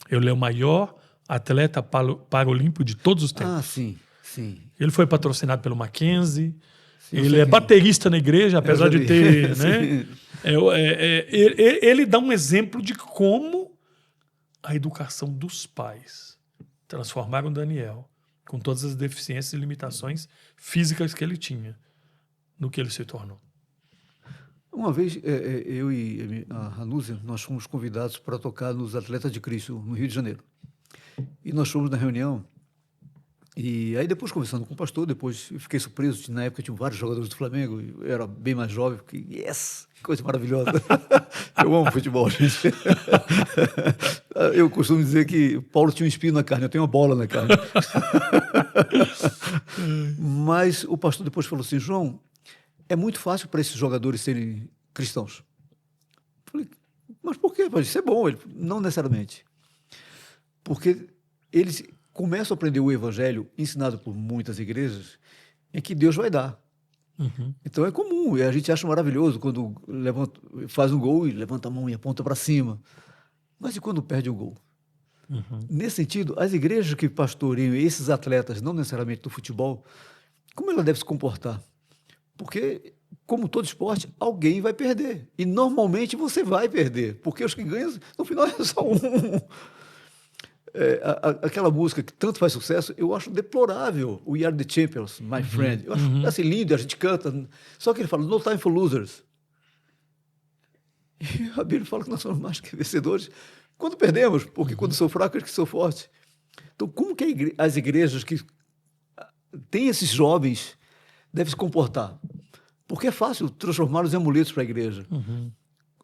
Ele é o maior atleta paralímpico de todos os tempos. Ah, sim, sim. Ele foi patrocinado pelo Mackenzie. Sim, ele é baterista na igreja, apesar de ter... né? Ele dá um exemplo de como a educação dos pais transformaram o Daniel, com todas as deficiências e limitações físicas que ele tinha, no que ele se tornou. Uma vez, eu e a Ranúzia, nós fomos convidados para tocar nos Atletas de Cristo, no Rio de Janeiro. E nós fomos na reunião, e aí depois conversando com o pastor, depois eu fiquei surpreso, na época tinham vários jogadores do Flamengo, eu era bem mais jovem, porque, que coisa maravilhosa. Eu amo futebol, gente. Eu costumo dizer que Paulo tinha um espinho na carne, eu tenho uma bola na carne. Mas o pastor depois falou assim, João, é muito fácil para esses jogadores serem cristãos. Eu falei, mas por quê? Isso é bom. Ele, não necessariamente. Porque eles começam a aprender o evangelho, ensinado por muitas igrejas, em que Deus vai dar. Então é comum, e a gente acha maravilhoso quando faz um gol e levanta a mão e aponta para cima. Mas e quando perde o gol? Nesse sentido, as igrejas que pastoreiam esses atletas, não necessariamente do futebol, como ela deve se comportar? Porque, como todo esporte, alguém vai perder. E normalmente você vai perder, porque os que ganham, no final, é só um. Aquela música que tanto faz sucesso, eu acho deplorável. We are the champions, my friend. Eu acho assim, lindo, a gente canta. Só que ele fala, no time for losers. E a Bíblia fala que nós somos mais que vencedores quando perdemos, porque quando sou fraco é que sou forte. Então, como que as igrejas que têm esses jovens devem se comportar? Porque é fácil transformá-los em amuletos para a igreja.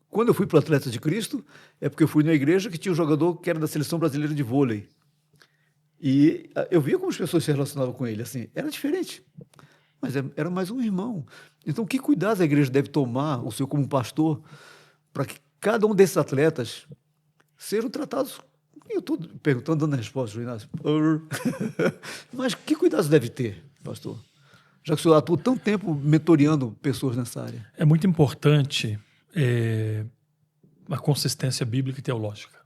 Quando eu fui para o Atletas de Cristo, é porque eu fui na igreja que tinha um jogador que era da Seleção Brasileira de Vôlei. E eu via como as pessoas se relacionavam com ele. Assim, era diferente, mas era mais um irmão. Então, que cuidados a igreja deve tomar, o senhor como pastor, para que cada um desses atletas sejam tratados... Eu estou perguntando, dando a resposta, João Inácio. Mas que cuidados deve ter, pastor? Já que o senhor atua tanto tempo mentoreando pessoas nessa área. É muito importante a consistência bíblica e teológica.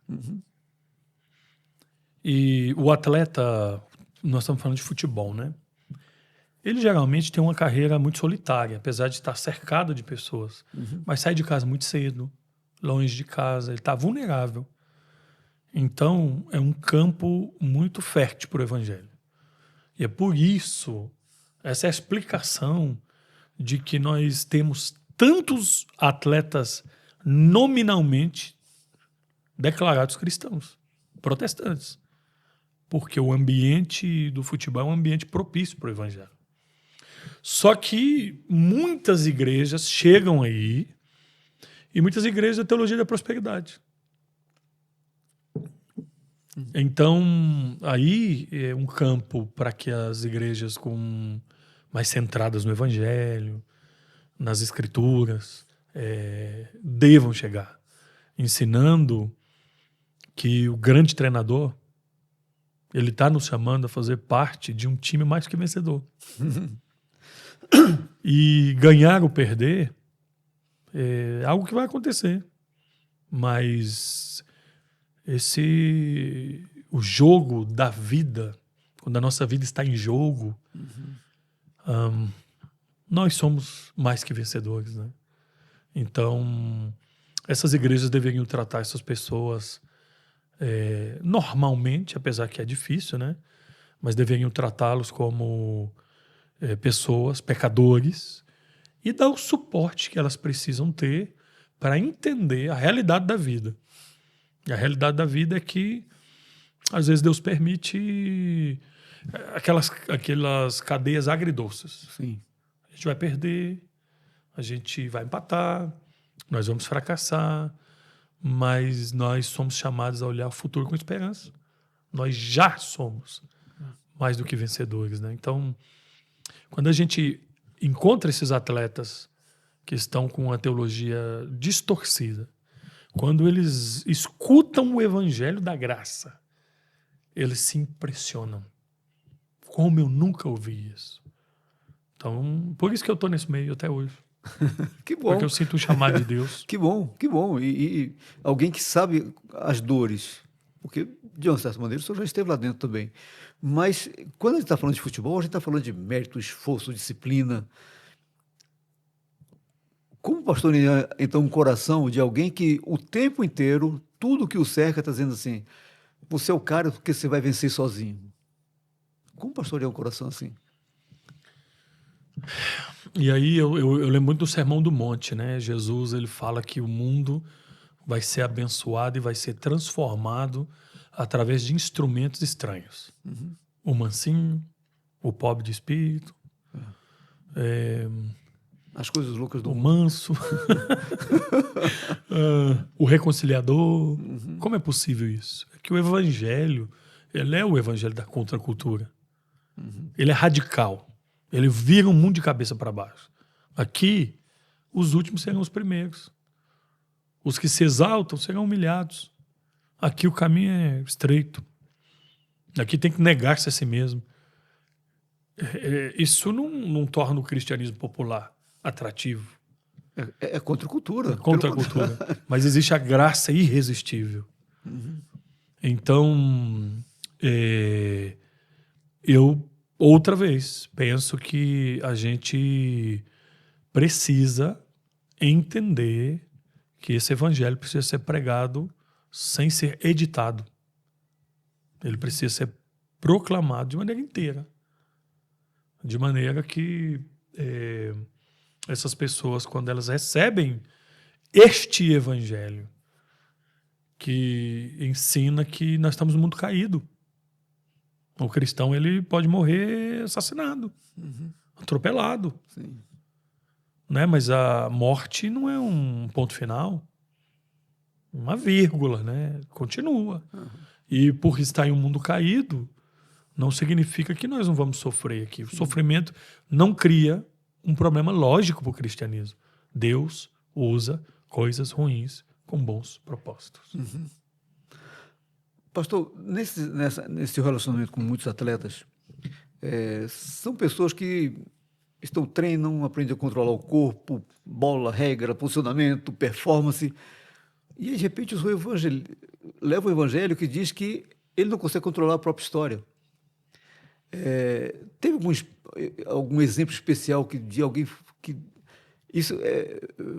E o atleta, nós estamos falando de futebol, né? Ele geralmente tem uma carreira muito solitária, apesar de estar cercado de pessoas. Mas sai de casa muito cedo, longe de casa, ele está vulnerável. Então, é um campo muito fértil para o evangelho. E é por isso, essa é a explicação de que nós temos tantos atletas nominalmente declarados cristãos, protestantes. Porque o ambiente do futebol é um ambiente propício para o evangelho. Só que muitas igrejas chegam aí, e muitas igrejas da teologia da prosperidade. Então, aí é um campo para que as igrejas mais centradas no evangelho, nas escrituras, devam chegar, ensinando que o grande treinador, ele está nos chamando a fazer parte de um time mais que vencedor. E ganhar ou perder é algo que vai acontecer. Mas o jogo da vida, quando a nossa vida está em jogo, nós somos mais que vencedores, né? Então, essas igrejas deveriam tratar essas pessoas normalmente, apesar que é difícil, né? Mas deveriam tratá-los como pessoas, pecadores, e dar o suporte que elas precisam ter para entender a realidade da vida. E a realidade da vida é que, às vezes, Deus permite aquelas cadeias agridoces. Sim. A gente vai perder, a gente vai empatar, nós vamos fracassar, mas nós somos chamados a olhar o futuro com esperança. Nós já somos mais do que vencedores, né? Então, quando a gente encontra esses atletas que estão com uma teologia distorcida, quando eles escutam o evangelho da graça, eles se impressionam. Como eu nunca ouvi isso. Então, por isso que eu estou nesse meio até hoje. Que bom. Porque eu sinto o chamado de Deus. Que bom, que bom. E alguém que sabe as dores. Porque, de uma certa maneira, o senhor já esteve lá dentro também. Mas, quando a gente está falando de futebol, a gente está falando de mérito, esforço, disciplina. Como pastorear, então, um coração de alguém que o tempo inteiro, tudo que o cerca está dizendo assim, você é o cara porque você vai vencer sozinho. Como pastorear um coração assim? E aí eu lembro muito do Sermão do Monte, né? Jesus, ele fala que o mundo vai ser abençoado e vai ser transformado através de instrumentos estranhos. Uhum. O mansinho, o pobre de espírito, As coisas loucas do o mundo. manso, o reconciliador. Uhum. Como é possível isso? É que o evangelho, ele é o evangelho da contracultura. Uhum. Ele é radical. Ele vira o mundo de cabeça para baixo. Aqui, os últimos serão os primeiros. Os que se exaltam serão humilhados. Aqui o caminho é estreito. Aqui tem que negar-se a si mesmo. Isso não torna o cristianismo popular atrativo. É contra a cultura. É contra a cultura. Mas existe a graça irresistível. Uhum. Então, eu, outra vez, penso que a gente precisa entender que esse evangelho precisa ser pregado sem ser editado. Ele precisa ser proclamado de maneira inteira. De maneira que essas pessoas, quando elas recebem este evangelho, que ensina que nós estamos no mundo caído. O cristão, ele pode morrer assassinado, atropelado. Sim. Né? Mas a morte não é um ponto final, uma vírgula, né? Continua. Uhum. E por estar em um mundo caído, não significa que nós não vamos sofrer aqui. O sofrimento não cria um problema lógico para o cristianismo. Deus usa coisas ruins com bons propósitos. Uhum. Pastor, nesse relacionamento com muitos atletas, são pessoas que treinam, aprendem a controlar o corpo, bola, regra, posicionamento, performance, e de repente leva o evangelho que diz que ele não consegue controlar a própria história. Teve algum exemplo especial de alguém que isso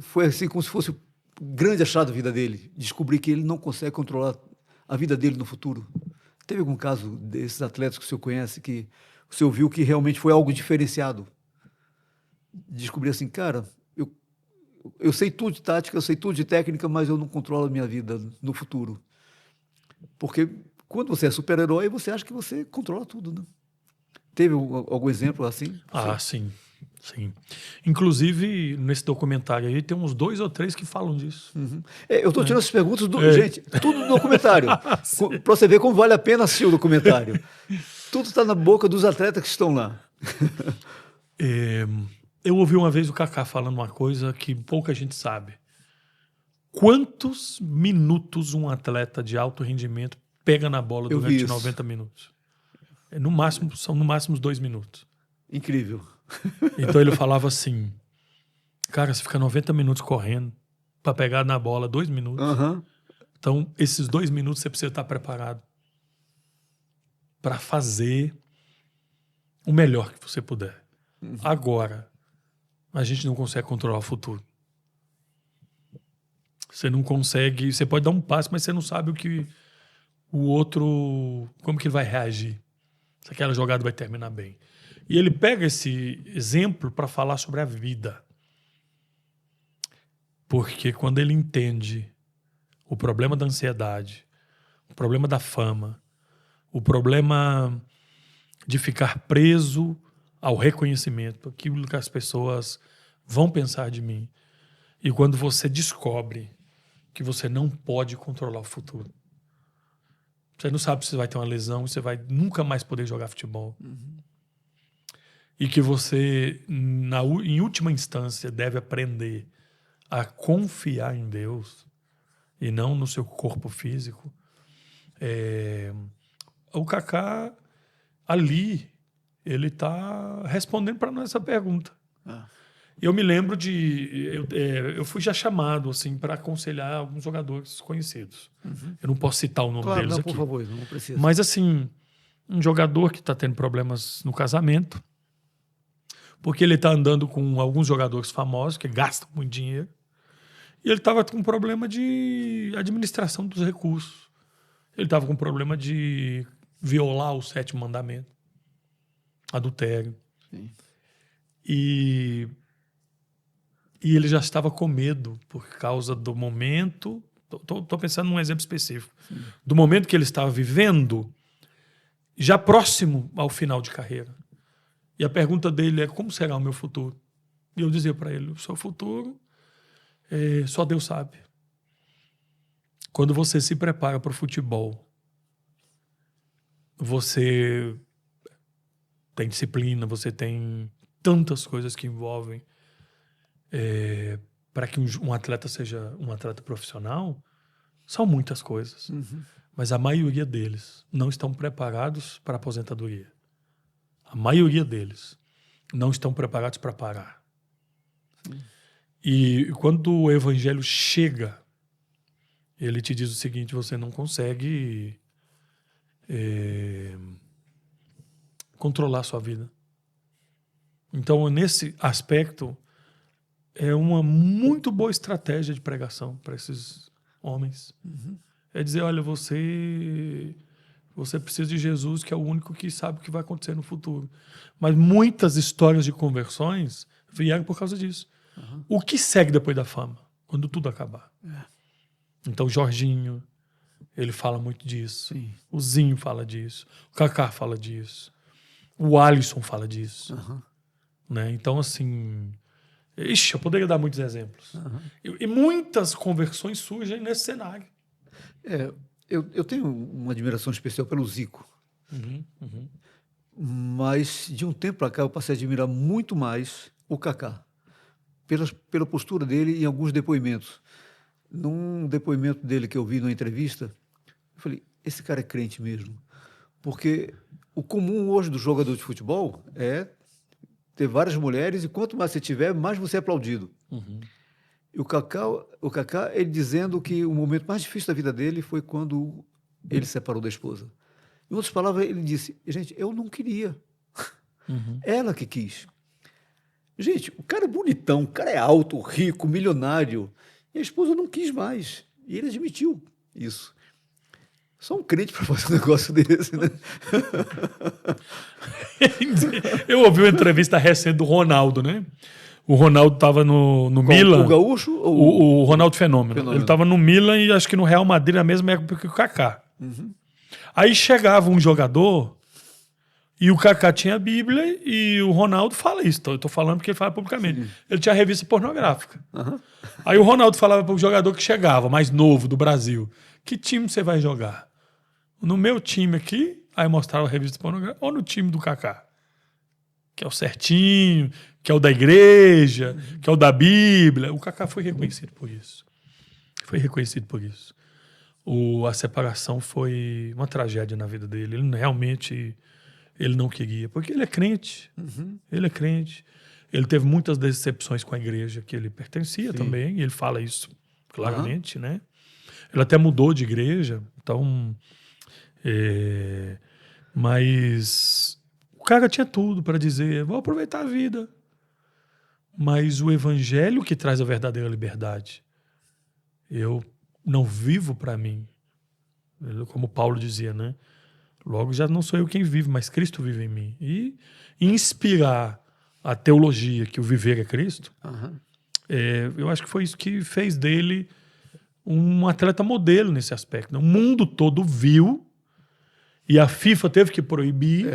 foi assim como se fosse o grande achado da vida dele, descobrir que ele não consegue controlar a vida dele no futuro? Teve algum caso desses atletas que o senhor conhece que o senhor viu que realmente foi algo diferenciado? Descobrir assim, cara, eu sei tudo de tática, eu sei tudo de técnica, mas eu não controlo a minha vida no futuro. Porque quando você é super-herói, você acha que você controla tudo, né? Teve algum exemplo assim? Ah, sim. Inclusive, nesse documentário aí, tem uns 2 ou 3 que falam disso. Uhum. Eu estou tirando essas perguntas gente, tudo no documentário. Para você ver como vale a pena assistir o documentário. Tudo está na boca dos atletas que estão lá. Eu ouvi uma vez o Kaká falando uma coisa que pouca gente sabe. Quantos minutos um atleta de alto rendimento pega na bola durante 90 minutos? São no máximo 2 minutos. Incrível. Então ele falava assim, cara, você fica 90 minutos correndo para pegar na bola 2 minutos. Uhum. Então, esses 2 minutos você precisa estar preparado para fazer o melhor que você puder. Uhum. Agora, a gente não consegue controlar o futuro. Você não consegue... Você pode dar um passo, mas você não sabe o que o outro... Como que ele vai reagir. Se aquela jogada vai terminar bem. E ele pega esse exemplo para falar sobre a vida. Porque quando ele entende o problema da ansiedade, o problema da fama, o problema de ficar preso ao reconhecimento, aquilo que as pessoas vão pensar de mim, E quando você descobre que você não pode controlar o futuro. Você não sabe se você vai ter uma lesão, você vai nunca mais poder jogar futebol. E que você, em última instância, deve aprender a confiar em Deus e não no seu corpo físico. O Kaká, ali, ele está respondendo para nós essa pergunta. Eu me lembro eu fui já chamado assim, para aconselhar alguns jogadores conhecidos. Eu não posso citar o nome deles não, aqui. por favor, não precisa. Mas assim, um jogador que está tendo problemas no casamento, porque ele está andando com alguns jogadores famosos que gastam muito dinheiro, e ele estava com problema de administração dos recursos. Ele estava com problema de violar o 7º mandamento, adultério. Sim. E ele já estava com medo por causa do momento. Estou pensando num exemplo específico. Sim. Do momento que ele estava vivendo, já próximo ao final de carreira. E a pergunta dele é: como será o meu futuro? E eu dizia para ele: o seu futuro só Deus sabe. Quando você se prepara para o futebol, você tem disciplina, você tem tantas coisas que envolvem para que um atleta seja um atleta profissional, são muitas coisas. Mas a maioria deles não estão preparados para a aposentadoria. A maioria deles não estão preparados para parar. E quando o evangelho chega, ele te diz o seguinte: você não consegue controlar a sua vida. Então, nesse aspecto, é uma muito boa estratégia de pregação para esses homens. É dizer: olha, você precisa de Jesus, que é o único que sabe o que vai acontecer no futuro. Mas muitas histórias de conversões vieram por causa disso. O que segue depois da fama? Quando tudo acabar. Então, Jorginho, ele fala muito disso. Sim. O Zinho fala disso. O Kaká fala disso. O Alisson fala disso. Né? Então, assim... eu poderia dar muitos exemplos. E muitas conversões surgem nesse cenário. Eu tenho uma admiração especial pelo Zico. Mas, de um tempo para cá, eu passei a admirar muito mais o Kaká. Pela postura dele em alguns depoimentos. Num depoimento dele que eu vi numa entrevista, eu falei: esse cara é crente mesmo. Porque o comum hoje do jogador de futebol é ter várias mulheres, e quanto mais você tiver, mais você é aplaudido. E o Kaká, ele dizendo que o momento mais difícil da vida dele foi quando ele se separou da esposa. Em outras palavras, ele disse: gente, eu não queria. Ela que quis. Gente, o cara é bonitão, o cara é alto, rico, milionário, e a esposa não quis mais. E ele admitiu isso. Só um crente para fazer um negócio desse, né? Eu ouvi uma entrevista recente do Ronaldo, né? O Ronaldo estava no Milan. O gaúcho? Ou o Ronaldo Fenômeno. Ele estava no Milan e acho que no Real Madrid na mesma época que o Kaká. Aí chegava um jogador e o Kaká tinha a Bíblia e o Ronaldo fala isso. Eu estou falando porque ele fala publicamente. Sim. Ele tinha a revista pornográfica. Aí o Ronaldo falava para o jogador que chegava, mais novo, do Brasil: que time você vai jogar? No meu time aqui, aí mostrava a revista pornográfica, ou no time do Kaká, que é o certinho, que é o da igreja, que é o da Bíblia. O Kaká foi reconhecido por isso. A separação foi uma tragédia na vida dele. Ele realmente não queria, porque ele é crente. Ele é crente. Ele teve muitas decepções com a igreja que ele pertencia. Sim. Também, e ele fala isso claramente, né? Ele até mudou de igreja, então... mas o cara tinha tudo para dizer: vou aproveitar a vida. Mas o evangelho que traz a verdadeira liberdade, eu não vivo para mim, como Paulo dizia, né? Logo já não sou eu quem vive, mas Cristo vive em mim. E inspirar a teologia que o viver é Cristo, eu acho que foi isso que fez dele um atleta modelo nesse aspecto. O mundo todo viu. E a FIFA teve que proibir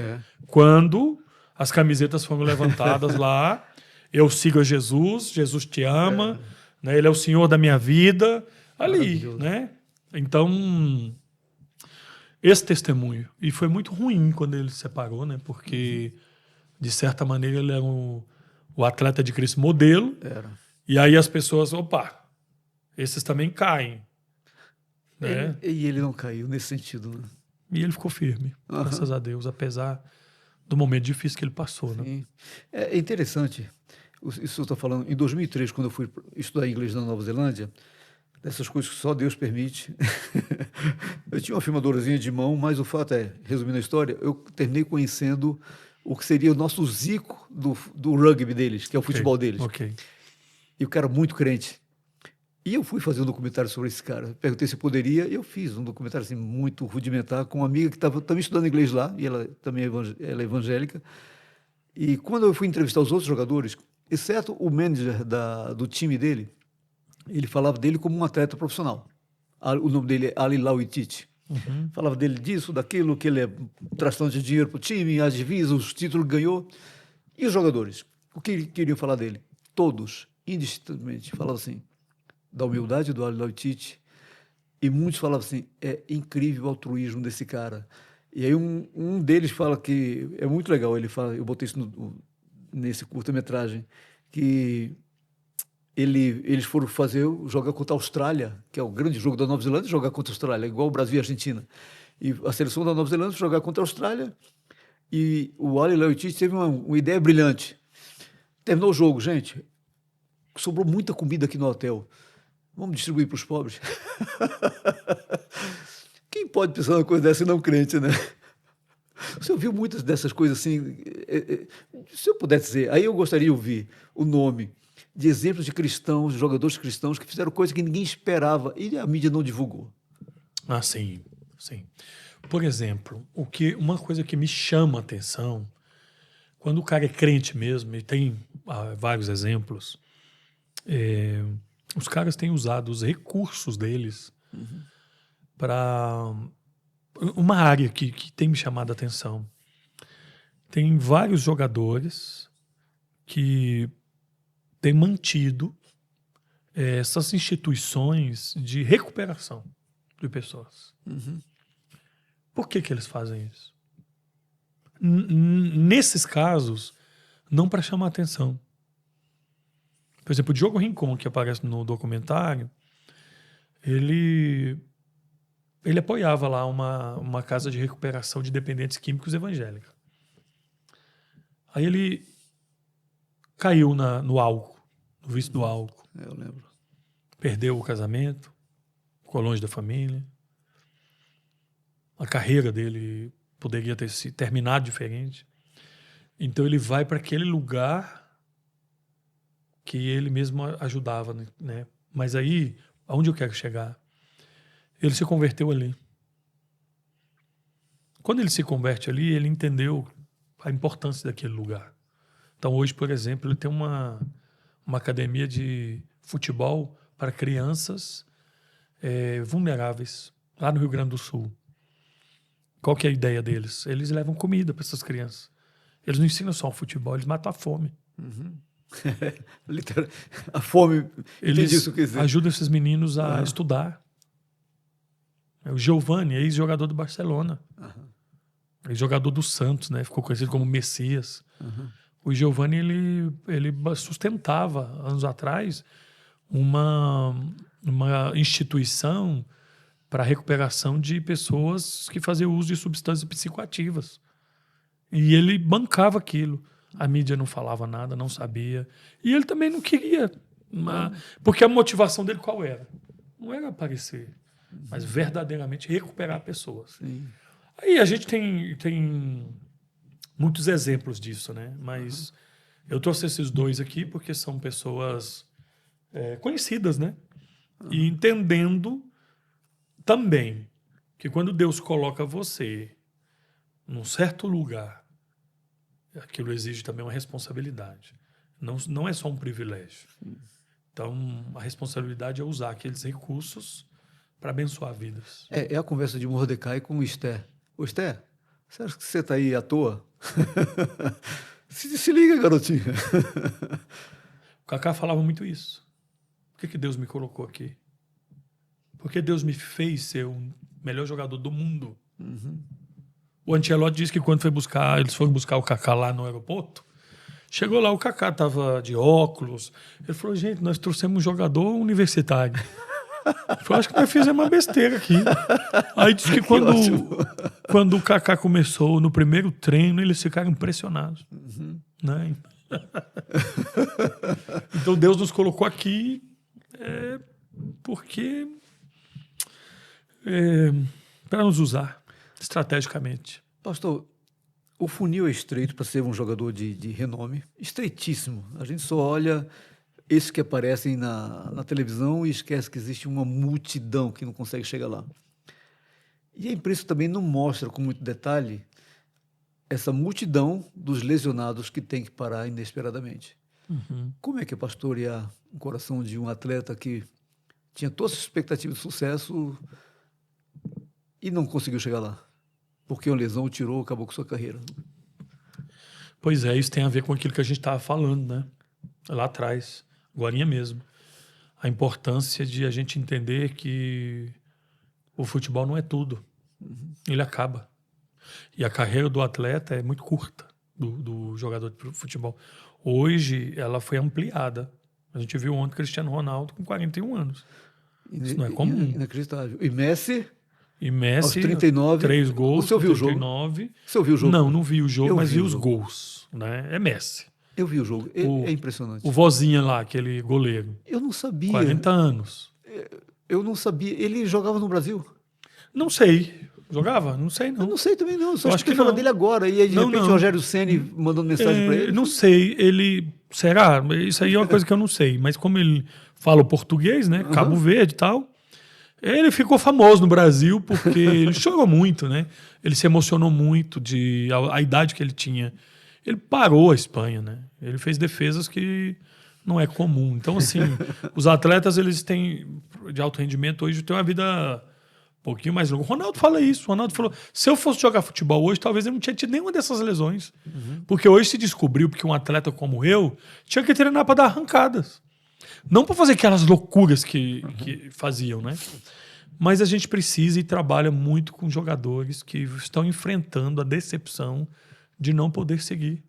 quando as camisetas foram levantadas lá: eu sigo a Jesus, Jesus te ama, né? Ele é o Senhor da minha vida ali, Maravilhoso. né? Então, esse testemunho. E foi muito ruim quando ele se separou, né? Porque, de certa maneira, ele era o atleta de Cristo modelo. Era. E aí as pessoas, opa, esses também caem. Né? E ele não caiu nesse sentido, né? E ele ficou firme, graças a Deus, apesar do momento difícil que ele passou. Né? Sim. É interessante, isso eu estou falando, em 2003, quando eu fui estudar inglês na Nova Zelândia, dessas coisas que só Deus permite. Eu tinha uma filmadorazinha de mão, mas o fato é, resumindo a história, eu terminei conhecendo o que seria o nosso Zico do rugby deles, que é o futebol deles. Ok. E o cara muito crente. E eu fui fazer um documentário sobre esse cara. Perguntei se eu poderia, e eu fiz um documentário assim, muito rudimentar com uma amiga que estava também estudando inglês lá, e ela também ela é evangélica. E quando eu fui entrevistar os outros jogadores, exceto o manager do time dele, ele falava dele como um atleta profissional. O nome dele é Ali Lauitite. Falava dele disso, daquilo, que ele traz tanto de dinheiro para o time, as divisas, os títulos que ganhou. E os jogadores? O que queriam falar dele? Todos, indistintamente, falavam assim, da humildade do Ali Lauitite. E muitos falavam assim, é incrível o altruísmo desse cara. E aí um deles fala que é muito legal, ele fala, eu botei isso nesse curta-metragem, que eles foram jogar contra a Austrália, que é o grande jogo da Nova Zelândia, jogar contra a Austrália, igual o Brasil e a Argentina. E a seleção da Nova Zelândia jogar contra a Austrália, e o Ali Lauitite teve uma ideia brilhante. Terminou o jogo, gente, sobrou muita comida aqui no hotel, vamos distribuir para os pobres. Quem pode pensar numa coisa dessa e não crente, né? Você ouviu muitas dessas coisas assim, se eu pudesse dizer, aí eu gostaria de ouvir o nome de exemplos de cristãos, jogadores cristãos que fizeram coisas que ninguém esperava e a mídia não divulgou. Ah, sim, sim. Por exemplo, uma coisa que me chama a atenção, quando o cara é crente mesmo, e tem vários exemplos, os caras têm usado os recursos deles para uma área que tem me chamado a atenção. Tem vários jogadores que têm mantido essas instituições de recuperação de pessoas. Por que eles fazem isso? Nesses casos, não para chamar atenção. Por exemplo, o Diogo Rincon, que aparece no documentário, ele apoiava lá uma casa de recuperação de dependentes químicos evangélica. Aí ele caiu no álcool, no vício do álcool. Eu lembro. Perdeu o casamento, ficou longe da família. A carreira dele poderia ter se terminado diferente. Então ele vai para aquele lugar que ele mesmo ajudava, né? Mas aí, aonde eu quero chegar? Ele se converteu ali. Quando ele se converte ali, ele entendeu a importância daquele lugar. Então hoje, por exemplo, ele tem uma academia de futebol para crianças vulneráveis, lá no Rio Grande do Sul. Qual que é a ideia deles? Eles levam comida para essas crianças. Eles não ensinam só o futebol, eles matam a fome. A fome, eles isso que dizer. ajudam esses meninos a estudar. O Giovani, ex-jogador do Barcelona. Ex-jogador do Santos, né? Ficou conhecido como Messias. O Giovani, ele sustentava, anos atrás, uma instituição para a recuperação de pessoas que faziam uso de substâncias psicoativas. E ele bancava aquilo. A mídia não falava nada, não sabia. E ele também não queria. Porque a motivação dele qual era? Não era aparecer, mas verdadeiramente recuperar pessoas. Sim. Aí a gente tem muitos exemplos disso, né? Mas eu trouxe esses dois aqui porque são pessoas conhecidas, né? E entendendo também que quando Deus coloca você num certo lugar, aquilo exige também uma responsabilidade. Não é só um privilégio. Então, a responsabilidade é usar aqueles recursos para abençoar vidas. É a conversa de Mordecai com o Esther. Ô, Esther, você acha que você está aí à toa? se liga, garotinha. O Kaká falava muito isso. Por que Deus me colocou aqui? Por que Deus me fez ser o melhor jogador do mundo? O Ancelotti disse que quando eles foram buscar o Kaká lá no aeroporto, chegou lá, o Kaká tava de óculos. Ele falou, gente, nós trouxemos um jogador universitário. Ele falou, acho que nós fizemos uma besteira aqui. Aí disse que quando o Kaká começou, no primeiro treino, eles ficaram impressionados. Né? Então Deus nos colocou aqui porque para nos usar estrategicamente. Pastor, o funil é estreito para ser um jogador de renome, estreitíssimo. A gente só olha esses que aparecem na televisão e esquece que existe uma multidão que não consegue chegar lá. E a imprensa também não mostra com muito detalhe essa multidão dos lesionados que tem que parar inesperadamente. Como é que é pastorear o coração de um atleta que tinha todas as expectativas de sucesso e não conseguiu chegar lá? Porque uma lesão o tirou, acabou com sua carreira. Pois é, isso tem a ver com aquilo que a gente estava falando, né? Lá atrás, agorinha mesmo. A importância de a gente entender que o futebol não é tudo. Ele acaba. E a carreira do atleta é muito curta, do jogador de futebol. Hoje, ela foi ampliada. A gente viu ontem Cristiano Ronaldo com 41 anos. Isso não é comum. Inacreditável. E Messi aos 39, 3 gols. Você ouviu 39. o jogo? Você ouviu o jogo? Não vi o jogo, mas vi os jogo. gols. Né? É Messi. Eu vi o jogo. É impressionante. O Vozinha lá, aquele goleiro. Eu não sabia. 40 anos. Eu não sabia. Ele jogava no Brasil? Não sei. Jogava? Não sei, não. Eu não sei também, não. Só Eu acho que falar dele agora. E aí, de repente, o Rogério Ceni mandando mensagem para ele. Não sei. Ele... Será? Isso aí é uma coisa que eu não sei. Mas como ele fala o português, né? Cabo Verde e tal... Ele ficou famoso no Brasil porque ele chorou muito, né? Ele se emocionou muito a idade que ele tinha. Ele parou a Espanha, né? Ele fez defesas que não é comum. Então, assim, os atletas, eles têm, de alto rendimento, hoje têm uma vida um pouquinho mais longa. O Ronaldo fala isso. O Ronaldo falou, se eu fosse jogar futebol hoje, talvez eu não tinha tido nenhuma dessas lesões. Porque hoje se descobriu que um atleta como eu tinha que treinar para dar arrancadas. Não para fazer aquelas loucuras que faziam, né? Mas a gente precisa e trabalha muito com jogadores que estão enfrentando a decepção de não poder seguir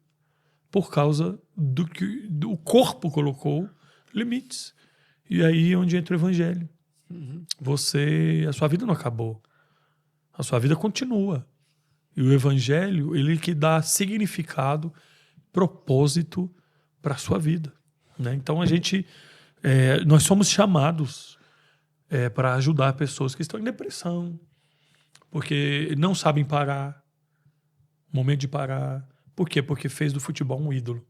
por causa do que o corpo colocou limites. E aí é onde entra o evangelho. A sua vida não acabou. A sua vida continua. E o evangelho, ele que dá significado, propósito para a sua vida. Né? Então nós somos chamados para ajudar pessoas que estão em depressão, porque não sabem parar, momento de parar. Por quê? Porque fez do futebol um ídolo.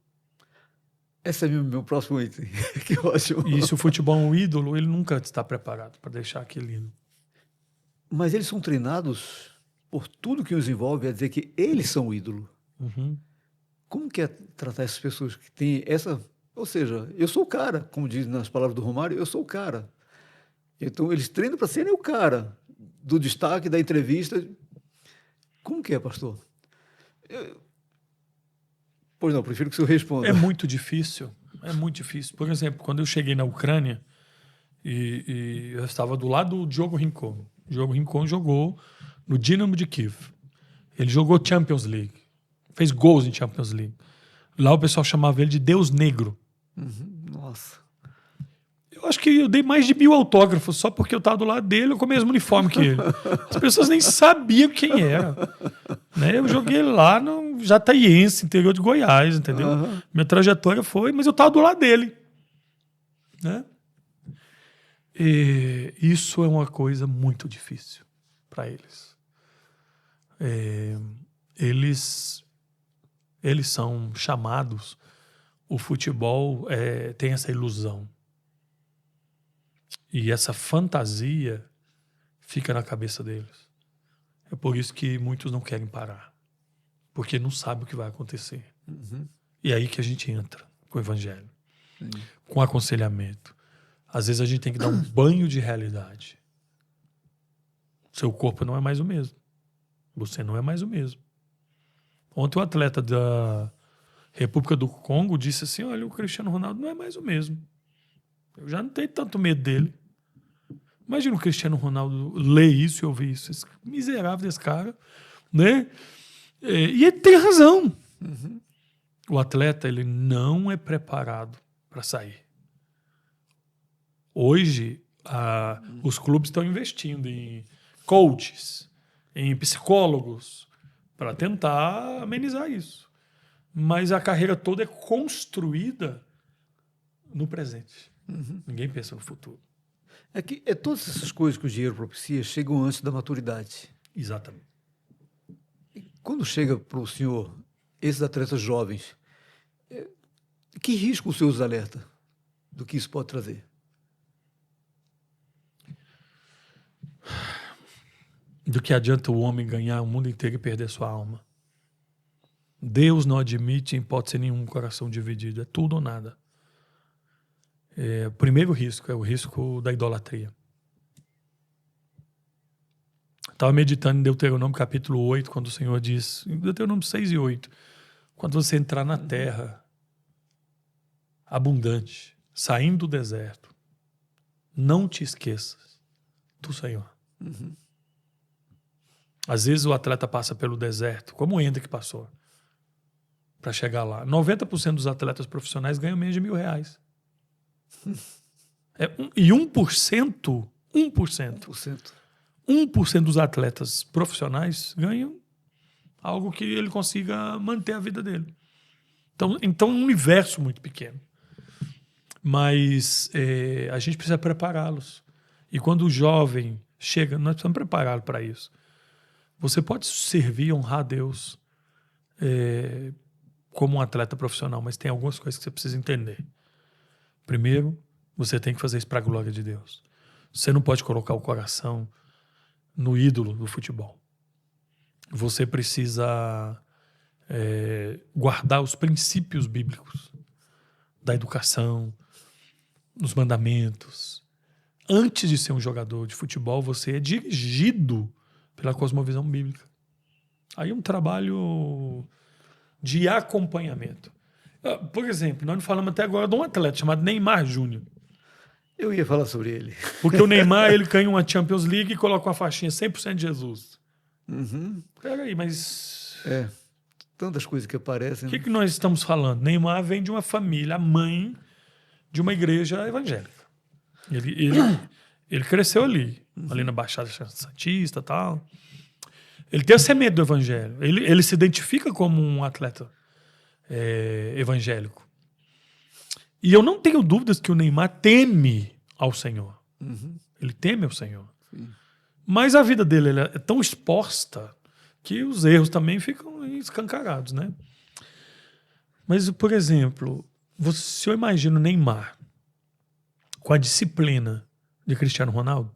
Esse é meu próximo item. Que ótimo. E se o futebol é um ídolo, ele nunca está preparado para deixar aquele ídolo. Mas eles são treinados por tudo que os envolve, a dizer que eles são o ídolo. Como que é tratar essas pessoas que têm essa... Ou seja, eu sou o cara, como diz nas palavras do Romário, eu sou o cara. Então, eles treinam para serem o cara do destaque, da entrevista. Como que é, pastor? Pois não, prefiro que o senhor responda. É muito difícil. É muito difícil. Por exemplo, quando eu cheguei na Ucrânia e eu estava do lado do Diogo Rincon. O Diogo Rincon jogou no Dinamo de Kiev. Ele jogou Champions League. Fez gols em Champions League. Lá o pessoal chamava ele de Deus Negro. Nossa. Eu acho que eu dei mais de 1000 autógrafos só porque eu estava do lado dele com o mesmo uniforme que ele. As pessoas nem sabiam quem era. Né? Eu joguei lá no Jataiense, interior de Goiás, entendeu? Minha trajetória foi, mas eu estava do lado dele. Né? E isso é uma coisa muito difícil para eles. Eles são chamados, o futebol tem essa ilusão. E essa fantasia fica na cabeça deles. É por isso que muitos não querem parar. Porque não sabem o que vai acontecer. E é aí que a gente entra com o evangelho. Com aconselhamento. Às vezes a gente tem que dar um banho de realidade. Seu corpo não é mais o mesmo. Você não é mais o mesmo. Ontem o atleta da República do Congo disse assim, olha, o Cristiano Ronaldo não é mais o mesmo. Eu já não tenho tanto medo dele. Imagina o Cristiano Ronaldo ler isso e ouvir isso. Esse miserável desse cara, né? E ele tem razão. O atleta, ele não é preparado para sair. Hoje, os clubes estão investindo em coaches, em psicólogos, para tentar amenizar isso. Mas a carreira toda é construída no presente. Ninguém pensa no futuro. É que todas essas coisas que o dinheiro propicia chegam antes da maturidade. Exatamente. E quando chega para o senhor, esses atletas jovens, que risco o senhor os alerta do que isso pode trazer? Do que adianta o homem ganhar o mundo inteiro e perder sua alma? Deus não admite, em hipótese nenhuma, um coração dividido. É tudo ou nada. O primeiro risco é o risco da idolatria. Estava meditando em Deuteronômio capítulo 8, quando o Senhor diz, em Deuteronômio 6 e 8, quando você entrar na terra abundante, saindo do deserto, não te esqueças do Senhor. Às vezes o atleta passa pelo deserto, como o Hendrick passou, para chegar lá. 90% dos atletas profissionais ganham menos de R$1.000. E 1% dos atletas profissionais ganham algo que ele consiga manter a vida dele. Então é um universo muito pequeno. Mas a gente precisa prepará-los. E quando o jovem chega, nós precisamos prepará-lo para isso. Você pode servir e honrar a Deus como um atleta profissional, mas tem algumas coisas que você precisa entender. Primeiro, você tem que fazer isso para a glória de Deus. Você não pode colocar o coração no ídolo do futebol. Você precisa guardar os princípios bíblicos da educação, dos mandamentos. Antes de ser um jogador de futebol, você é dirigido pela cosmovisão bíblica. Aí é um trabalho de acompanhamento. Por exemplo, nós não falamos até agora de um atleta chamado Neymar Júnior. Eu ia falar sobre ele. Porque o Neymar, ele ganha uma Champions League e coloca uma faixinha 100% de Jesus. Peraí, mas... tantas coisas que aparecem. O que nós estamos falando? Neymar vem de uma família, a mãe de uma igreja evangélica. Ele cresceu ali na Baixada Santista e tal. Ele tem a semente do evangelho. Ele se identifica como um atleta evangélico. E eu não tenho dúvidas que o Neymar teme ao Senhor. Ele teme ao Senhor. Sim. Mas a vida dele é tão exposta que os erros também ficam escancarados, né? Mas, por exemplo, se eu imagino o Neymar com a disciplina de Cristiano Ronaldo,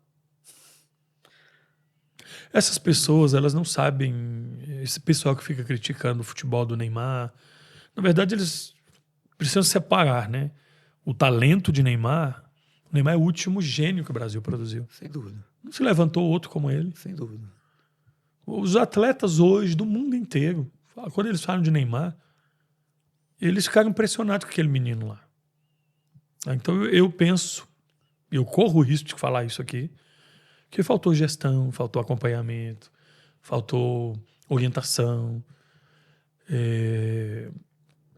essas pessoas, elas não sabem, esse pessoal que fica criticando o futebol do Neymar, na verdade, eles precisam separar, né? O talento de Neymar, o Neymar é o último gênio que o Brasil produziu. Sem dúvida. Não se levantou outro como ele. Sem dúvida. Os atletas hoje, do mundo inteiro, quando eles falam de Neymar, eles ficaram impressionados com aquele menino lá. Então eu penso, eu corro o risco de falar isso aqui, que faltou gestão, faltou acompanhamento, faltou orientação,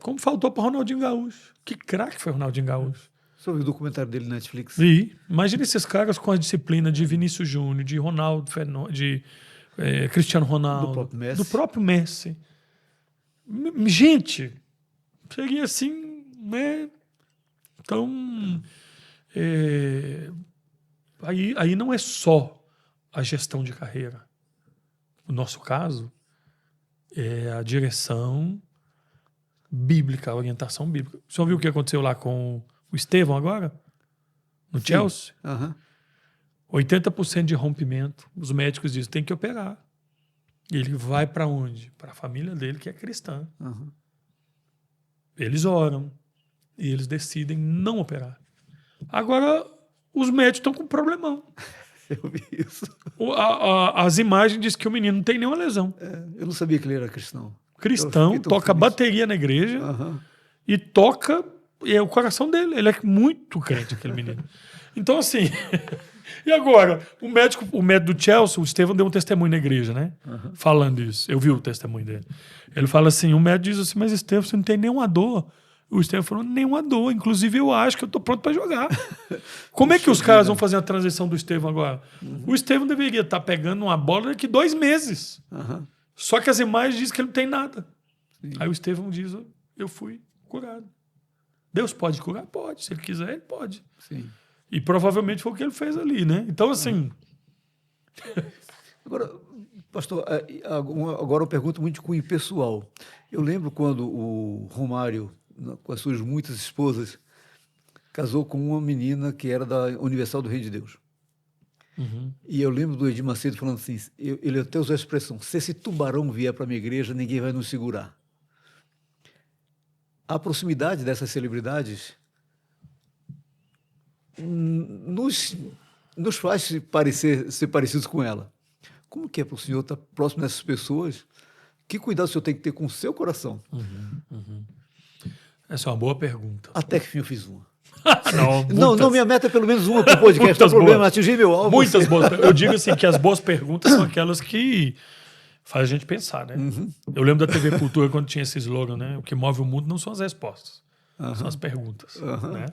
como faltou para Ronaldinho Gaúcho. Que craque foi Ronaldinho Gaúcho. Você ouviu o documentário dele na Netflix? Vi. Imagina esses caras com a disciplina de Vinícius Júnior, de Ronaldo, de Cristiano Ronaldo, do próprio Messi. Gente, seria assim, né? Então, aí não é só a gestão de carreira. No nosso caso, é a direção bíblica, a orientação bíblica. O senhor viu o que aconteceu lá com o Estevão agora? No Sim. Chelsea? 80% de rompimento. Os médicos dizem que tem que operar. E ele vai para onde? Para a família dele, que é cristã. Eles oram e eles decidem não operar. Agora, os médicos estão com um problemão. Eu vi isso. As imagens dizem que o menino não tem nenhuma lesão. Eu não sabia que ele era cristão. Cristão, toca bateria na igreja e toca é o coração dele. Ele é muito crente, aquele menino. Então, assim... E agora, o médico do Chelsea, o Estevão, deu um testemunho na igreja, né? Falando isso. Eu vi o testemunho dele. Ele fala assim, o médico diz assim, mas Estevão, você não tem nenhuma dor. O Estevão falou, nenhuma dor. Inclusive, eu acho que eu tô pronto para jogar. Como é que os caras vão fazer a transição do Estevão agora? O Estevão deveria estar pegando uma bola daqui 2 meses. Só que as imagens dizem que ele não tem nada. Aí o Estevão diz, eu fui curado. Deus pode curar? Pode. Se ele quiser, ele pode. Sim. E provavelmente foi o que ele fez ali, né? Então, assim... Agora, pastor, agora eu pergunto muito de cunho pessoal. Eu lembro quando o Romário, com as suas muitas esposas, casou com uma menina que era da Universal do Reino de Deus. E eu lembro do Edir Macedo falando assim, ele até usou a expressão, se esse tubarão vier para a minha igreja, ninguém vai nos segurar. A proximidade dessas celebridades nos faz ser parecidos com ela. Como que é para o senhor estar próximo dessas pessoas? Que cuidado o senhor tem que ter com o seu coração? Essa é uma boa pergunta. Até que fim eu fiz uma. Não, minha meta é pelo menos uma por podcast. Não tem problema, atingir meu alvo. Muitas boas. Eu digo assim que as boas perguntas são aquelas que fazem a gente pensar, né? Eu lembro da TV Cultura quando tinha esse slogan, né? O que move o mundo não são as respostas, são as perguntas, né?